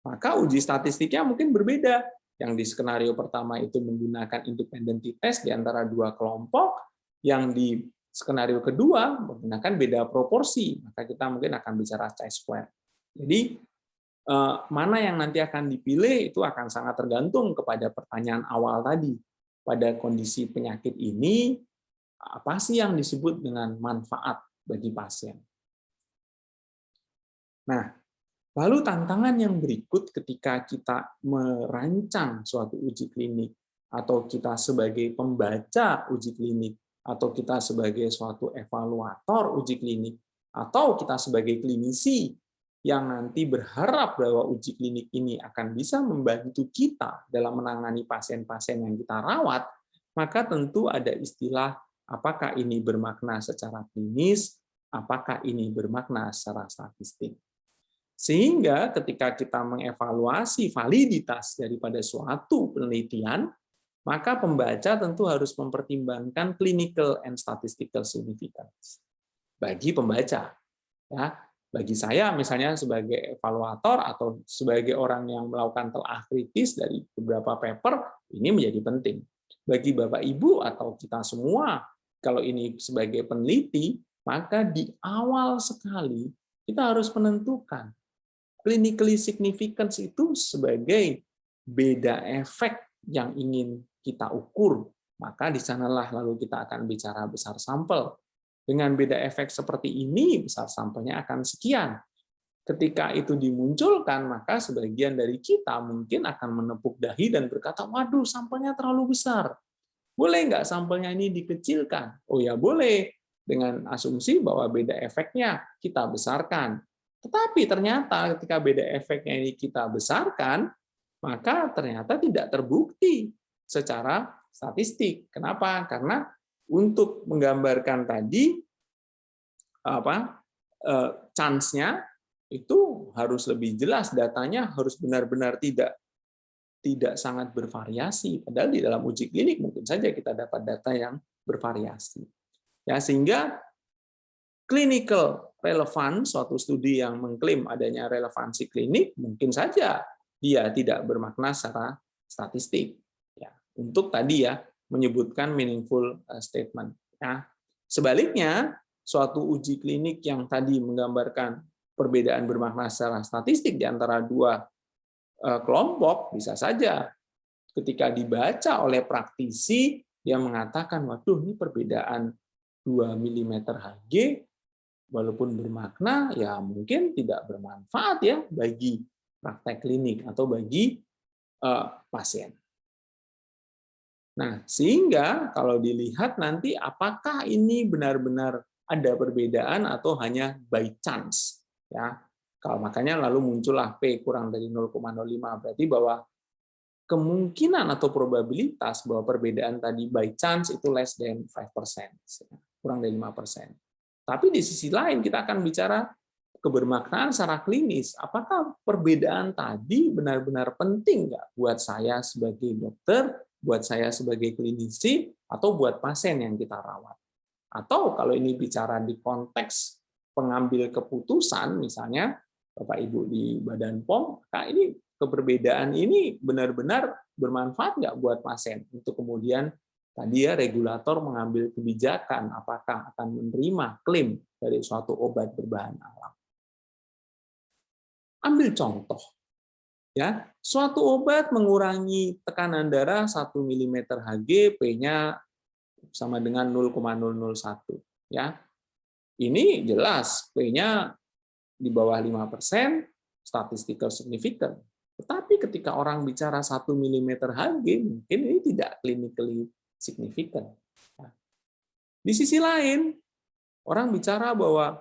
[SPEAKER 1] Maka uji statistiknya mungkin berbeda. Yang di skenario pertama itu menggunakan independent test di antara dua kelompok, yang di skenario kedua menggunakan beda proporsi, maka kita mungkin akan bicara chi-square. Jadi mana yang nanti akan dipilih itu akan sangat tergantung kepada pertanyaan awal tadi. Pada kondisi penyakit ini, apa sih yang disebut dengan manfaat bagi pasien? Nah, lalu tantangan yang berikut ketika kita merancang suatu uji klinik, atau kita sebagai pembaca uji klinik, atau kita sebagai suatu evaluator uji klinik, atau kita sebagai klinisi yang nanti berharap bahwa uji klinik ini akan bisa membantu kita dalam menangani pasien-pasien yang kita rawat, maka tentu ada istilah apakah ini bermakna secara klinis, apakah ini bermakna secara statistik. Sehingga ketika kita mengevaluasi validitas daripada suatu penelitian, maka pembaca tentu harus mempertimbangkan clinical and statistical significance bagi pembaca. Ya, bagi saya misalnya sebagai evaluator atau sebagai orang yang melakukan telah kritis dari beberapa paper, ini menjadi penting. Bagi Bapak Ibu atau kita semua, kalau ini sebagai peneliti, maka di awal sekali kita harus menentukan clinically significance itu sebagai beda efek yang ingin kita ukur, maka di sanalah lalu kita akan bicara besar sampel. Dengan beda efek seperti ini, besar sampelnya akan sekian. Ketika itu dimunculkan, maka sebagian dari kita mungkin akan menepuk dahi dan berkata, waduh, sampelnya terlalu besar. Boleh nggak sampelnya ini dikecilkan? Oh ya boleh, dengan asumsi bahwa beda efeknya kita besarkan. Tetapi ternyata ketika beda efeknya ini kita besarkan, maka ternyata tidak terbukti secara statistik. Kenapa? Karena untuk menggambarkan tadi chance-nya itu harus lebih jelas, datanya harus benar-benar tidak sangat bervariasi. Padahal di dalam uji klinik mungkin saja kita dapat data yang bervariasi. Ya, sehingga clinical relevance, suatu studi yang mengklaim adanya relevansi klinik, mungkin saja dia tidak bermakna secara statistik. Ya, untuk tadi ya menyebutkan meaningful statement. Ya. Sebaliknya, suatu uji klinik yang tadi menggambarkan perbedaan bermakna secara statistik di antara dua kelompok, bisa saja ketika dibaca oleh praktisi, dia mengatakan, waduh ini perbedaan 2 mm Hg, walaupun bermakna, ya mungkin tidak bermanfaat ya bagi praktek klinik atau bagi pasien. Nah, sehingga kalau dilihat nanti apakah ini benar-benar ada perbedaan atau hanya by chance, ya. Kalau makanya lalu muncullah P kurang dari 0,05, berarti bahwa kemungkinan atau probabilitas bahwa perbedaan tadi by chance itu less than 5%, kurang dari 5%. Tapi di sisi lain kita akan bicara kebermaknaan secara klinis. Apakah perbedaan tadi benar-benar penting nggak buat saya sebagai dokter, buat saya sebagai klinisi, atau buat pasien yang kita rawat? Atau kalau ini bicara di konteks pengambil keputusan, misalnya Bapak Ibu di Badan POM, maka ini keberbedaan ini benar-benar bermanfaat nggak buat pasien untuk kemudian tadi ya regulator mengambil kebijakan apakah akan menerima klaim dari suatu obat berbahan alam. Ambil contoh, ya suatu obat mengurangi tekanan darah 1 mm Hg, P-nya sama dengan 0,001, ya. Ini jelas P-nya di bawah 5%, statistical significant. Tetapi ketika orang bicara 1 mm Hg, mungkin ini tidak clinically significant. Di sisi lain, Orang bicara bahwa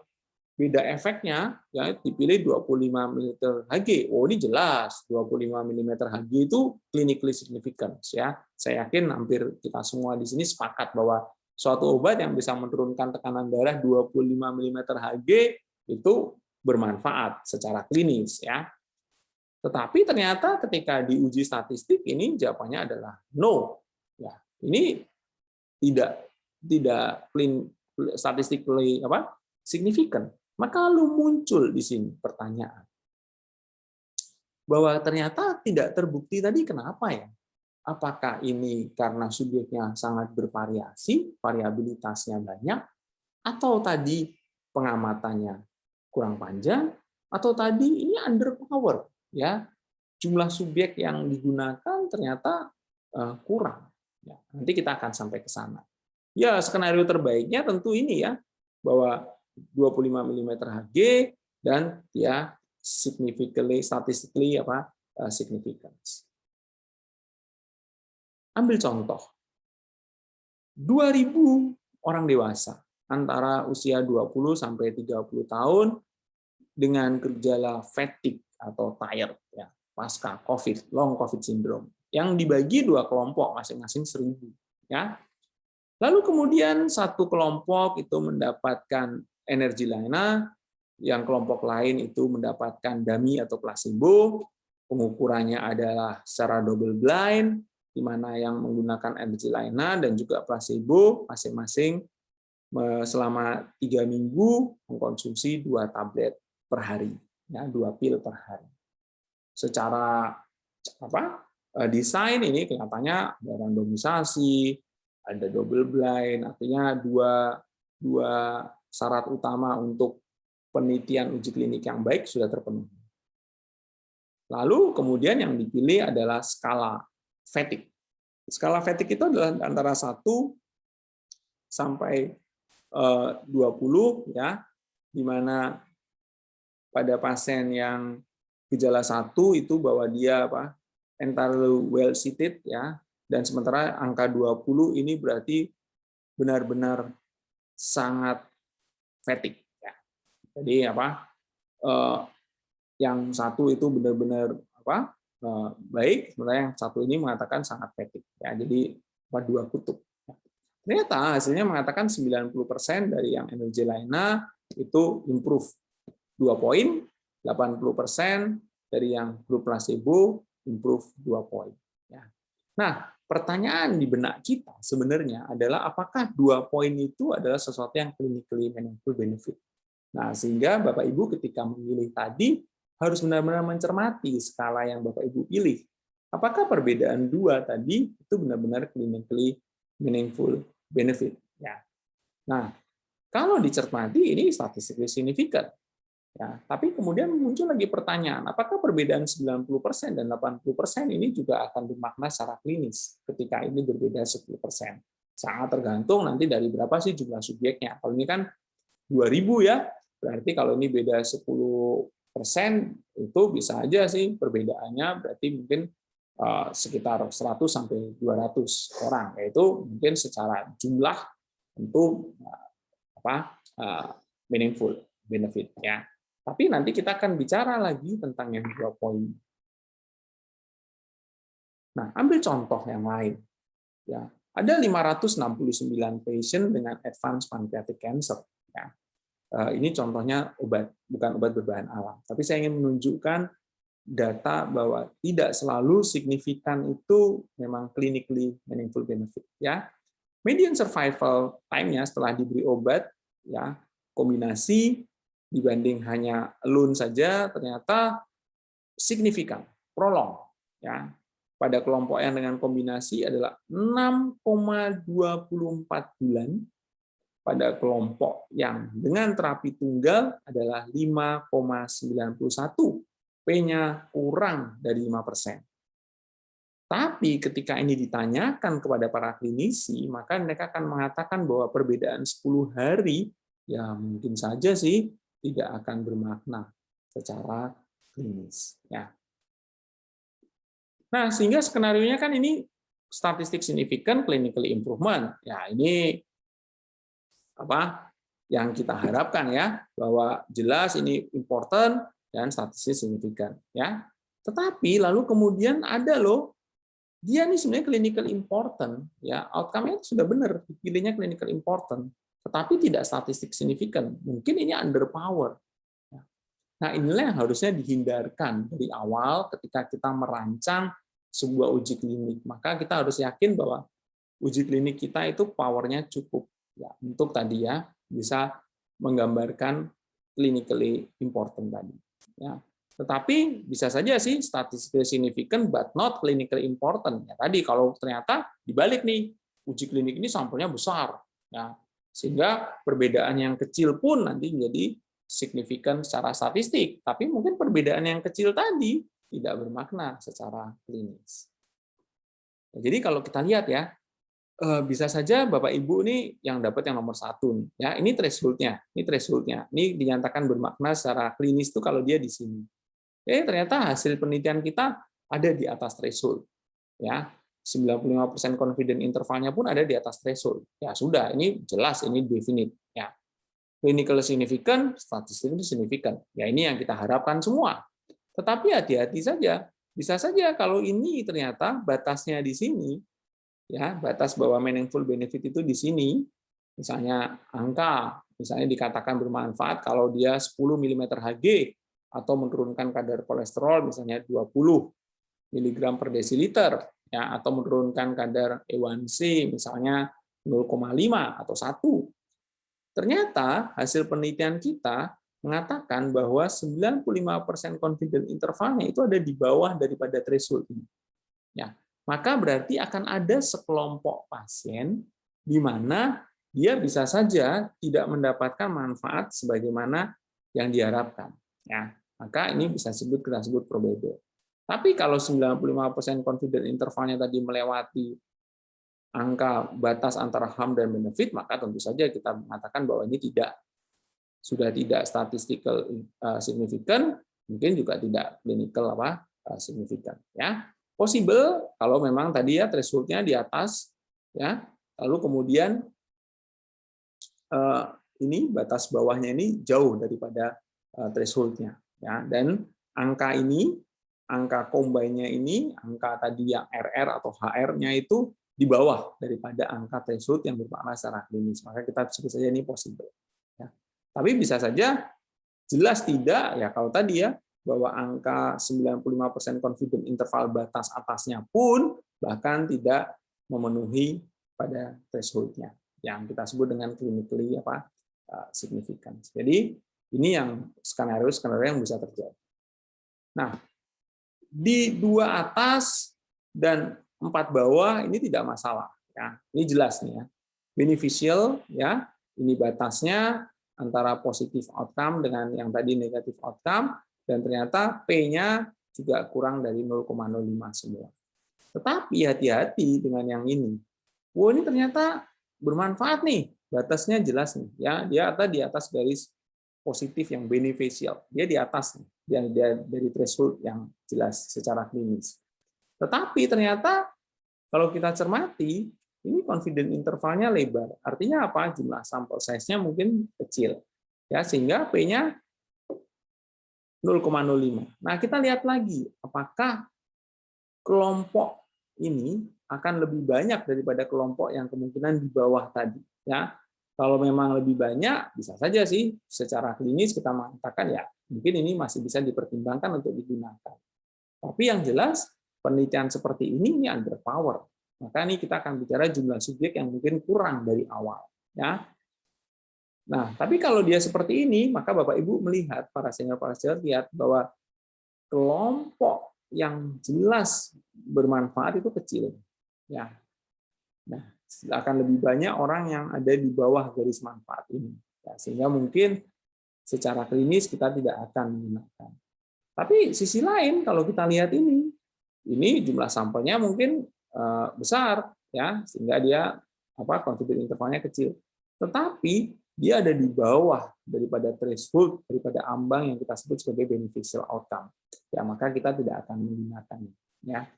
[SPEAKER 1] beda efeknya, ya dipilih 25 mm Hg. Oh, ini jelas 25 mm Hg itu clinically significant, ya. Saya yakin hampir kita semua di sini sepakat bahwa suatu obat yang bisa menurunkan tekanan darah 25 mm Hg itu bermanfaat secara klinis, ya. Tetapi ternyata ketika diuji statistik ini jawabannya adalah no. Ya, ini tidak statistically significant. Maka lalu muncul di sini pertanyaan bahwa ternyata tidak terbukti tadi kenapa ya? Apakah ini karena subjeknya sangat bervariasi, variabilitasnya banyak, atau tadi pengamatannya kurang panjang, atau tadi ini underpower, ya jumlah subjek yang digunakan ternyata kurang. Ya, nanti kita akan sampai ke sana. Ya, skenario terbaiknya tentu ini ya, bahwa 25 mm Hg dan ya statistically significance. Ambil contoh. 2000 orang dewasa antara usia 20 sampai 30 tahun dengan gejala fatigue atau tired ya, pasca COVID, long COVID syndrome, yang dibagi dua kelompok masing-masing 1000 ya. Lalu kemudian satu kelompok itu mendapatkan energi laina, yang kelompok lain itu mendapatkan dummy atau placebo. Pengukurannya adalah secara double blind, di mana yang menggunakan energi laina dan juga placebo masing-masing selama 3 minggu mengkonsumsi 2 tablet per hari, ya 2 pil per hari. Secara desain ini kelihatannya ada randomisasi, ada double blind, artinya dua syarat utama untuk penelitian uji klinik yang baik sudah terpenuhi. Lalu kemudian yang dipilih adalah skala fatigue. Skala fatigue itu adalah antara 1 sampai 20 ya, di mana pada pasien yang gejala 1 itu bahwa dia entirely well seated ya, dan sementara angka 20 ini berarti benar-benar sangat fatigue ya. Jadi yang 1 itu benar-benar baik, sementara yang 1 ini mengatakan sangat fatigue ya. Jadi 2 kutub. Ternyata hasilnya mengatakan 90% dari yang energi laina itu improve 2 poin, 80% dari yang grup placebo improve 2 poin. Nah, pertanyaan di benak kita sebenarnya adalah apakah 2 poin itu adalah sesuatu yang clinically meaningful benefit. Nah, sehingga Bapak Ibu ketika memilih tadi harus benar-benar mencermati skala yang Bapak Ibu pilih. Apakah perbedaan 2 tadi itu benar-benar clinically meaningful benefit. Ya. Nah, kalau dicermati ini statistically significant. Ya, tapi kemudian muncul lagi pertanyaan, apakah perbedaan 90% dan 80% ini juga akan dimakna secara klinis ketika ini berbeda 10%? Sangat tergantung nanti dari berapa sih jumlah subjeknya. Kalau ini kan 2000 ya, berarti kalau ini beda 10% itu bisa aja sih perbedaannya berarti mungkin sekitar 100 sampai 200 orang, yaitu mungkin secara jumlah tentu meaningful benefit ya. Tapi nanti kita akan bicara lagi tentang yang 2 poin. Nah, ambil contoh yang lain. Ya, ada 569 pasien dengan advanced pancreatic cancer. Ya. Ini contohnya obat, bukan obat berbahan alam. Tapi saya ingin menunjukkan data bahwa tidak selalu signifikan itu memang clinically meaningful benefit. Ya, median survival time-nya setelah diberi obat, ya kombinasi dibanding hanya alone saja ternyata signifikan, prolong. Ya, pada kelompok yang dengan kombinasi adalah 6,24 bulan. Pada kelompok yang dengan terapi tunggal adalah 5,91. P-nya kurang dari 5%. Tapi ketika ini ditanyakan kepada para klinisi, maka mereka akan mengatakan bahwa perbedaan 10 hari ya mungkin saja sih tidak akan bermakna secara klinis. Ya. Nah, sehingga skenario-nya kan ini statistik signifikan clinical improvement. Ya, ini yang kita harapkan ya, bahwa jelas ini important dan statistik signifikan ya. Tetapi lalu kemudian ada loh, dia nih sebenarnya clinical important ya, outcome-nya sudah benar, dipilihnya clinical important, tetapi tidak statistik signifikan. Mungkin ini underpower. Nah, inilah yang harusnya dihindarkan dari awal ketika kita merancang sebuah uji klinik. Maka kita harus yakin bahwa uji klinik kita itu powernya cukup ya, untuk tadi ya bisa menggambarkan clinically important tadi. Ya. Tetapi bisa saja sih statistically significant but not clinically important. Ya, tadi kalau ternyata dibalik nih, uji klinik ini sampelnya besar, ya, sehingga perbedaan yang kecil pun nanti menjadi signifikan secara statistik, tapi mungkin perbedaan yang kecil tadi tidak bermakna secara klinis. Jadi kalau kita lihat ya, bisa saja Bapak Ibu nih yang dapat yang nomor 1 nih, ya ini thresholdnya, ini dinyatakan bermakna secara klinis itu kalau dia di sini. Ternyata hasil penelitian kita ada di atas threshold, ya 95% confident intervalnya pun ada di atas threshold. Ya sudah, ini jelas, ini definite. Ya. Clinical significant, statistically significant. Ya ini yang kita harapkan semua. Tetapi hati-hati saja. Bisa saja kalau ini ternyata batasnya di sini, ya batas bahwa meaningful benefit itu di sini, misalnya angka, misalnya dikatakan bermanfaat kalau dia 10 mm Hg atau menurunkan kadar kolesterol misalnya 20 mg per desiliter, ya atau menurunkan kadar A1C misalnya 0,5 atau 1. Ternyata hasil penelitian kita mengatakan bahwa 95% confidence intervalnya itu ada di bawah daripada threshold ini. Ya, maka berarti akan ada sekelompok pasien di mana dia bisa saja tidak mendapatkan manfaat sebagaimana yang diharapkan. Ya, maka ini bisa kita sebut probable. Tapi kalau 95% confidence intervalnya tadi melewati angka batas antara harm dan benefit, maka tentu saja kita mengatakan bahwa ini sudah tidak statistical significant, mungkin juga tidak clinical significant. Ya, possible kalau memang tadi ya threshold-nya di atas, ya, lalu kemudian ini batas bawahnya ini jauh daripada threshold-nya, ya, dan angka ini, angka combine-nya ini, angka tadi yang RR atau HR-nya itu di bawah daripada angka threshold yang bermakna secara klinis. Maka kita sebut saja ini possible. Ya. Tapi bisa saja jelas tidak, ya kalau tadi ya, bahwa angka 95% confident interval batas atasnya pun bahkan tidak memenuhi pada threshold-nya, yang kita sebut dengan clinically significant. Jadi ini yang skenario yang bisa terjadi. Nah, di 2 atas dan 4 bawah ini tidak masalah, ya. Ini jelas nih ya. Beneficial ya, ini batasnya antara positif outcome dengan yang tadi negatif outcome, dan ternyata P-nya juga kurang dari 0,05 semua. Tetapi hati-hati dengan yang ini. Wah, ini ternyata bermanfaat nih, batasnya jelas nih ya, dia di atas garis positif yang beneficial. Dia di atas nih, dia dari threshold yang jelas secara klinis. Tetapi ternyata kalau kita cermati, ini confidence intervalnya lebar. Artinya apa? Jumlah sampel size-nya mungkin kecil. Ya, sehingga P-nya 0,05. Nah, kita lihat lagi, apakah kelompok ini akan lebih banyak daripada kelompok yang kemungkinan di bawah tadi. Ya, kalau memang lebih banyak, bisa saja sih secara klinis kita mengatakan ya mungkin ini masih bisa dipertimbangkan untuk digunakan. Tapi yang jelas penelitian seperti ini underpower. Maka ini kita akan bicara jumlah subjek yang mungkin kurang dari awal. Ya. Nah, tapi kalau dia seperti ini, maka Bapak Ibu melihat para senior lihat bahwa kelompok yang jelas bermanfaat itu kecil. Ya. Nah, akan lebih banyak orang yang ada di bawah garis manfaat ini. Ya, sehingga mungkin secara klinis kita tidak akan menggunakan. Tapi sisi lain kalau kita lihat ini jumlah sampelnya mungkin besar ya, sehingga dia confidence intervalnya kecil. Tetapi dia ada di bawah daripada threshold, daripada ambang yang kita sebut sebagai beneficial outcome. Ya, maka kita tidak akan menggunakannya. Ya.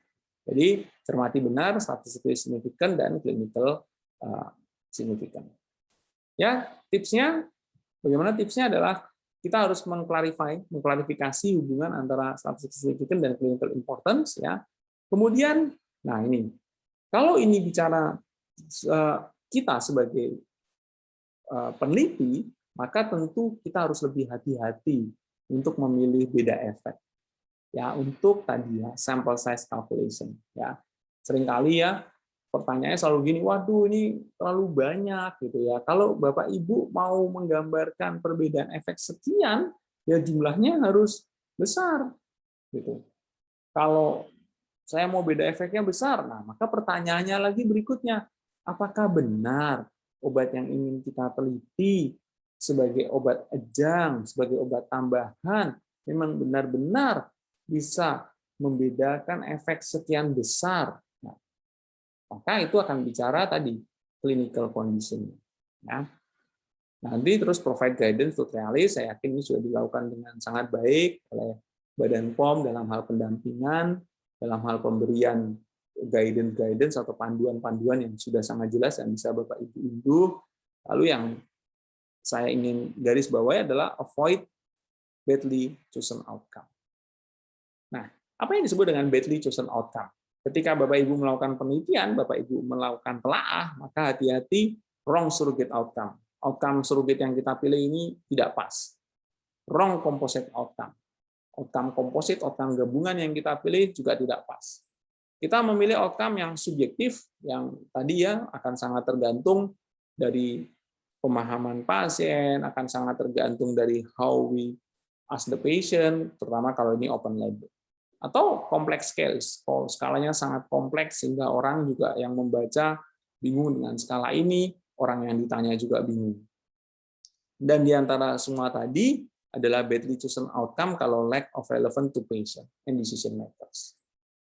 [SPEAKER 1] Jadi cermati benar statistically significant dan clinical significant. Ya, tipsnya Bagaimana tipsnya adalah kita harus mengklarifikasi hubungan antara statistik significant dan clinical importance ya. Kemudian, nah ini, kalau ini bicara kita sebagai peneliti, maka tentu kita harus lebih hati-hati untuk memilih beda efek. Ya, untuk tadi ya sample size calculation ya. Seringkali ya pertanyaannya selalu gini, waduh ini terlalu banyak gitu ya. Kalau Bapak Ibu mau menggambarkan perbedaan efek sekian, ya jumlahnya harus besar gitu. Kalau saya mau beda efeknya besar, nah maka pertanyaannya lagi berikutnya, apakah benar obat yang ingin kita teliti sebagai obat ejang, sebagai obat tambahan, memang benar-benar bisa membedakan efek sekian besar? Nah, maka itu akan bicara tadi clinical condition. Ya. Nanti terus provide guidance to trialist, saya yakin ini sudah dilakukan dengan sangat baik oleh Badan POM dalam hal pendampingan, dalam hal pemberian guidance atau panduan-panduan yang sudah sangat jelas yang bisa Bapak Ibu unduh. Lalu yang saya ingin garis bawahi adalah avoid badly chosen outcome. Nah, apa yang disebut dengan badly chosen outcome? Ketika Bapak Ibu melakukan penelitian, Bapak Ibu melakukan telaah, maka hati-hati wrong surrogate outcome. Outcome surrogate yang kita pilih ini tidak pas. Wrong composite outcome. Outcome composite, outcome gabungan yang kita pilih juga tidak pas. Kita memilih outcome yang subjektif, yang tadi ya akan sangat tergantung dari pemahaman pasien, akan sangat tergantung dari how we ask the patient, terutama kalau ini open label. Atau complex scales, kalau skalanya sangat kompleks sehingga orang juga yang membaca bingung dengan skala ini, orang yang ditanya juga bingung. Dan di antara semua tadi adalah badly chosen outcome kalau lack of relevant to patient and decision makers.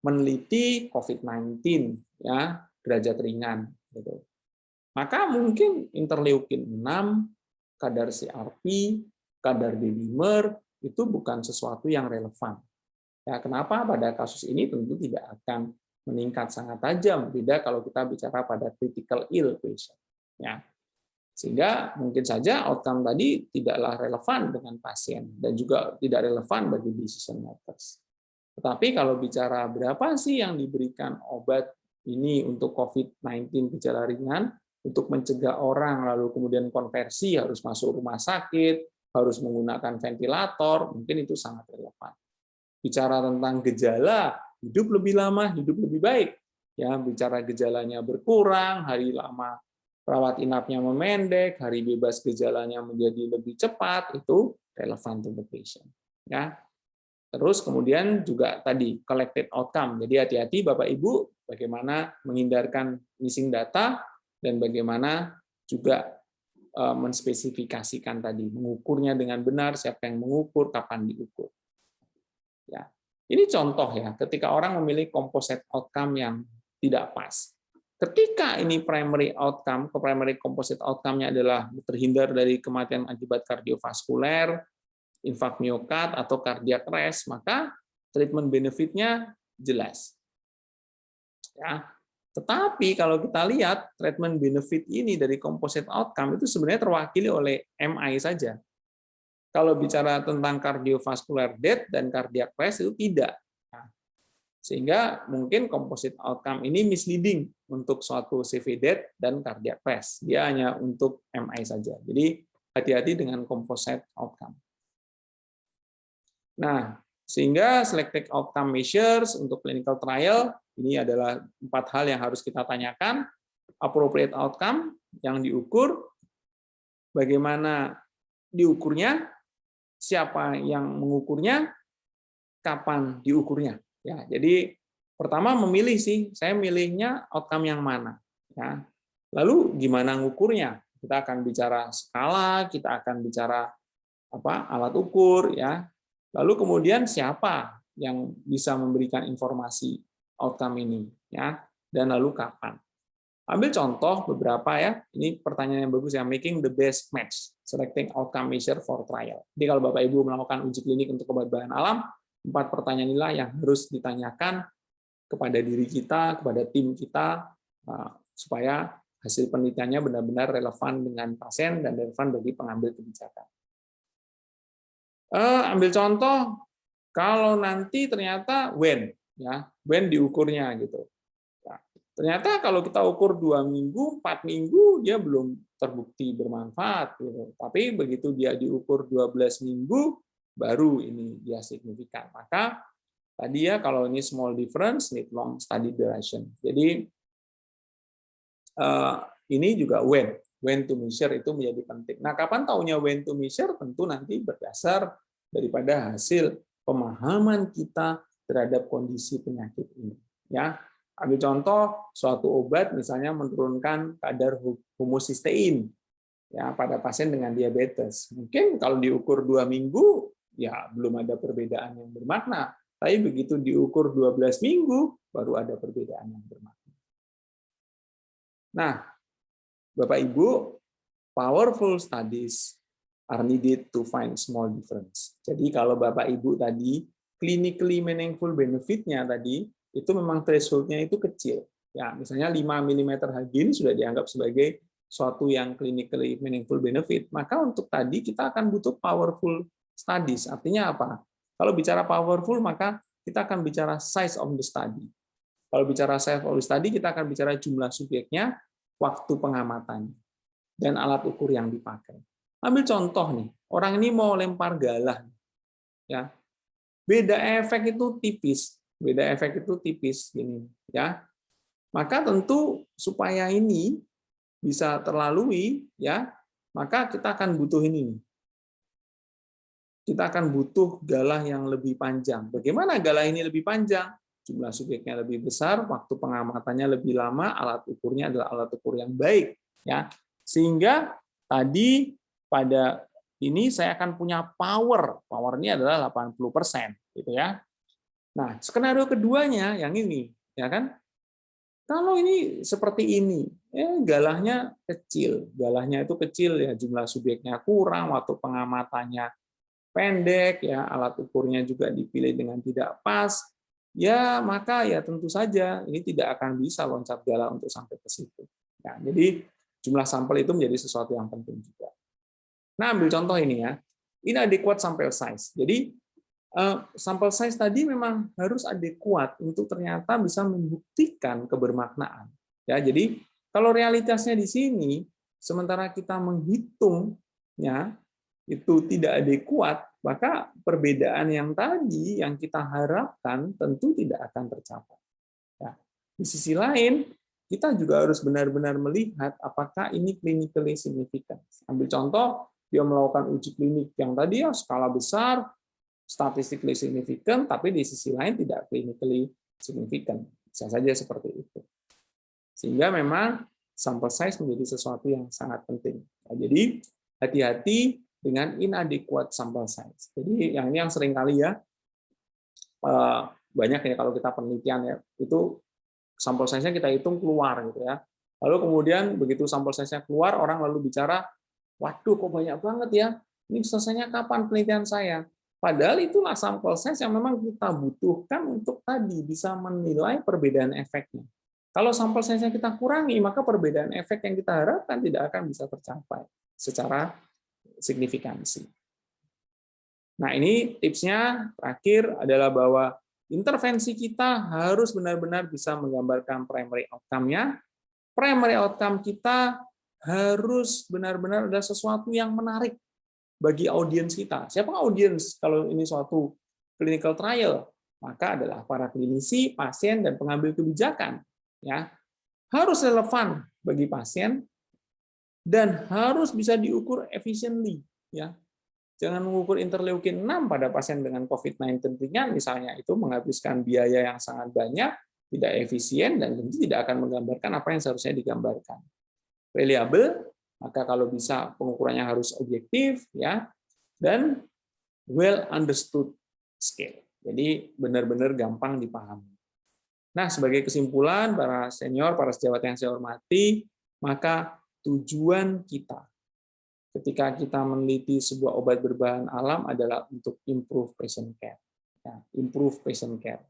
[SPEAKER 1] Meneliti COVID-19 ya, derajat ringan gitu. Maka mungkin interleukin 6, kadar CRP, kadar D-dimer itu bukan sesuatu yang relevan. Ya, kenapa pada kasus ini tentu tidak akan meningkat sangat tajam, beda kalau kita bicara pada critical ill patient. Ya. Sehingga mungkin saja outcome tadi tidaklah relevan dengan pasien dan juga tidak relevan bagi decision makers. Tetapi kalau bicara berapa sih yang diberikan obat ini untuk COVID-19 gejala ringan, untuk mencegah orang lalu kemudian konversi harus masuk rumah sakit, harus menggunakan ventilator, mungkin itu sangat relevan. Bicara tentang gejala, hidup lebih lama, hidup lebih baik. Ya, bicara gejalanya berkurang, hari lama rawat inapnya memendek, hari bebas gejalanya menjadi lebih cepat, itu relevan to the patient. Ya. Terus kemudian juga tadi collected outcome. Jadi hati-hati Bapak Ibu bagaimana menghindarkan missing data dan bagaimana juga menspesifikasikan tadi, mengukurnya dengan benar, siapa yang mengukur, kapan diukur. Ya. Ini contoh ya, ketika orang memilih composite outcome yang tidak pas. Ketika ini primary outcome, primary composite outcome-nya adalah terhindar dari kematian akibat kardiovaskuler, infak miokard atau cardiac arrest, maka treatment benefit-nya jelas. Ya. Tetapi kalau kita lihat treatment benefit ini dari composite outcome itu sebenarnya terwakili oleh MI saja. Kalau bicara tentang cardiovascular death dan cardiac arrest itu tidak. Nah, sehingga mungkin composite outcome ini misleading untuk suatu CV death dan cardiac arrest. Dia hanya untuk MI saja. Jadi hati-hati dengan composite outcome. Nah, sehingga selected outcome measures untuk clinical trial ini adalah 4 hal yang harus kita tanyakan. Appropriate outcome yang diukur, bagaimana diukurnya, siapa yang mengukurnya, kapan diukurnya. Ya, jadi pertama memilih sih, saya milihnya outcome yang mana. Ya. Lalu gimana ngukurnya? Kita akan bicara skala, kita akan bicara alat ukur, ya. Lalu kemudian siapa yang bisa memberikan informasi outcome ini, ya, dan lalu kapan. Ambil contoh beberapa ya, ini pertanyaan yang bagus ya, making the best match, selecting outcome measure for trial. Jadi kalau Bapak Ibu melakukan uji klinik untuk obat bahan alam, 4 pertanyaan inilah yang harus ditanyakan kepada diri kita, kepada tim kita, supaya hasil penelitiannya benar-benar relevan dengan pasien dan relevan bagi pengambil kebijakan. Ambil contoh, kalau nanti ternyata when diukurnya gitu. Nah, ternyata kalau kita ukur 2 minggu, 4 minggu, dia belum terbukti bermanfaat. Gitu. Tapi begitu dia diukur 12 minggu, baru ini dia signifikan. Maka tadi ya, kalau ini small difference, need long study duration. Jadi ini juga when to measure itu menjadi penting. Nah, kapan taunya when to measure? Tentu nanti berdasar daripada hasil pemahaman kita terhadap kondisi penyakit ini. Ya, ambil contoh suatu obat misalnya menurunkan kadar homocysteine ya pada pasien dengan diabetes. Mungkin kalau diukur 2 minggu ya belum ada perbedaan yang bermakna. Tapi begitu diukur 12 minggu baru ada perbedaan yang bermakna. Nah, Bapak Ibu, powerful studies are needed to find small difference. Jadi kalau Bapak Ibu tadi clinically meaningful benefit-nya tadi itu memang threshold-nya itu kecil. Ya, misalnya 5 mm Hg ini sudah dianggap sebagai suatu yang clinically meaningful benefit. Maka untuk tadi kita akan butuh powerful studies. Artinya apa? Kalau bicara powerful maka kita akan bicara size of the study. Kalau bicara size of the study kita akan bicara jumlah subjeknya, waktu pengamatan, dan alat ukur yang dipakai. Ambil contoh nih, orang ini mau lempar galah, ya, beda efek itu tipis, gini, ya. Maka tentu supaya ini bisa terlalui, ya, maka kita akan butuh ini. Kita akan butuh galah yang lebih panjang. Bagaimana galah ini lebih panjang? Jumlah subjeknya lebih besar, waktu pengamatannya lebih lama, alat ukurnya adalah alat ukur yang baik, ya. Sehingga tadi pada ini saya akan punya power. Power ini adalah 80%, gitu ya. Nah, skenario keduanya yang ini, ya kan? Kalau ini seperti ini, galahnya itu kecil ya, jumlah subjeknya kurang, waktu pengamatannya pendek, ya, alat ukurnya juga dipilih dengan tidak pas. Ya, maka ya tentu saja ini tidak akan bisa loncat galah untuk sampai ke situ. Ya, jadi jumlah sampel itu menjadi sesuatu yang penting juga. Nah, ambil contoh ini ya. Inadequate sample size. Jadi sampel size tadi memang harus adekuat untuk ternyata bisa membuktikan kebermaknaan. Ya, jadi kalau realitasnya di sini, sementara kita menghitungnya itu tidak adekuat, maka perbedaan yang tadi yang kita harapkan tentu tidak akan tercapai. Ya. Di sisi lain, kita juga harus benar-benar melihat apakah ini clinically significant. Ambil contoh, dia melakukan uji klinik yang tadi ya skala besar, statistically significant, tapi di sisi lain tidak clinically significant. Bisa saja seperti itu. Sehingga memang sample size menjadi sesuatu yang sangat penting. Nah, jadi hati-hati dengan inadequate sample size. Jadi yang ini yang sering kali ya banyak ya kalau kita penelitian ya itu sampel size-nya kita hitung keluar gitu ya. Lalu kemudian begitu sampel size-nya keluar orang lalu bicara, waduh kok banyak banget ya. Ini selesainya kapan penelitian saya? Padahal itulah sampel size yang memang kita butuhkan untuk tadi bisa menilai perbedaan efeknya. Kalau sampel size-nya kita kurangi, maka perbedaan efek yang kita harapkan tidak akan bisa tercapai secara signifikansi. Nah, ini tipsnya terakhir adalah bahwa intervensi kita harus benar-benar bisa menggambarkan primary outcome-nya. Primary outcome kita harus benar-benar ada sesuatu yang menarik bagi audiens kita. Siapa audiens kalau ini suatu clinical trial? Maka adalah para klinisi, pasien, dan pengambil kebijakan. Ya, harus relevan bagi pasien dan harus bisa diukur efficiently. Ya, jangan mengukur interleukin 6 pada pasien dengan COVID-19 ringan misalnya, itu menghabiskan biaya yang sangat banyak, tidak efisien, dan tentu tidak akan menggambarkan apa yang seharusnya digambarkan. Reliable, maka kalau bisa pengukurannya harus objektif, ya, dan well understood scale. Jadi benar-benar gampang dipahami. Nah, sebagai kesimpulan, para senior, para sejawat yang saya hormati, maka tujuan kita ketika kita meneliti sebuah obat berbahan alam adalah untuk improve patient care. Ya, improve patient care.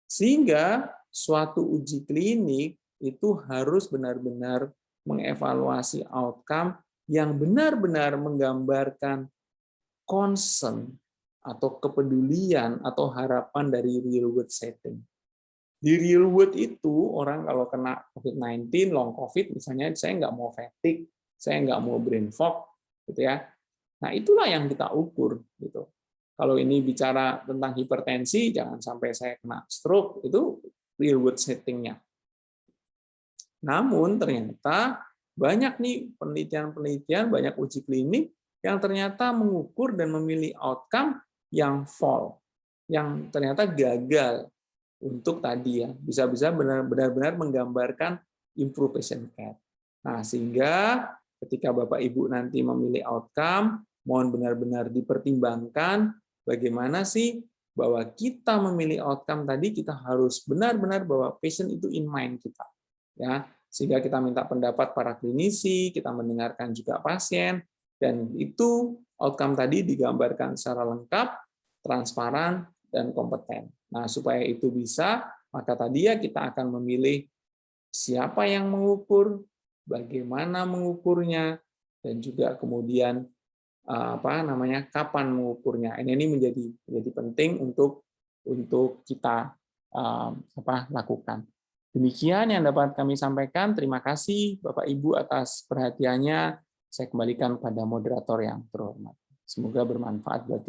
[SPEAKER 1] Sehingga suatu uji klinik itu harus benar-benar mengevaluasi outcome yang benar-benar menggambarkan concern atau kepedulian atau harapan dari real world setting. Di real world itu, orang kalau kena COVID-19, long COVID, misalnya saya nggak mau fatigue, saya nggak mau brain fog, gitu ya. Nah, itulah yang kita ukur. Gitu. Kalau ini bicara tentang hipertensi, jangan sampai saya kena stroke, itu real world setting-nya. Namun ternyata banyak nih penelitian-penelitian, banyak uji klinik yang ternyata mengukur dan memilih outcome yang fall, yang ternyata gagal untuk tadi ya, bisa-bisa benar-benar menggambarkan improve patient care. Nah, sehingga ketika Bapak Ibu nanti memilih outcome, mohon benar-benar dipertimbangkan bagaimana sih bahwa kita memilih outcome tadi, kita harus benar-benar bahwa patient itu in mind kita. Ya, sehingga kita minta pendapat para klinisi, kita mendengarkan juga pasien, dan itu outcome tadi digambarkan secara lengkap, transparan, dan kompeten. Nah, supaya itu bisa, maka tadi ya kita akan memilih siapa yang mengukur, bagaimana mengukurnya, dan juga kemudian kapan mengukurnya. Ini menjadi penting untuk kita lakukan. Demikian yang dapat kami sampaikan. Terima kasih Bapak Ibu atas perhatiannya. Saya kembalikan pada moderator yang terhormat. Semoga bermanfaat buat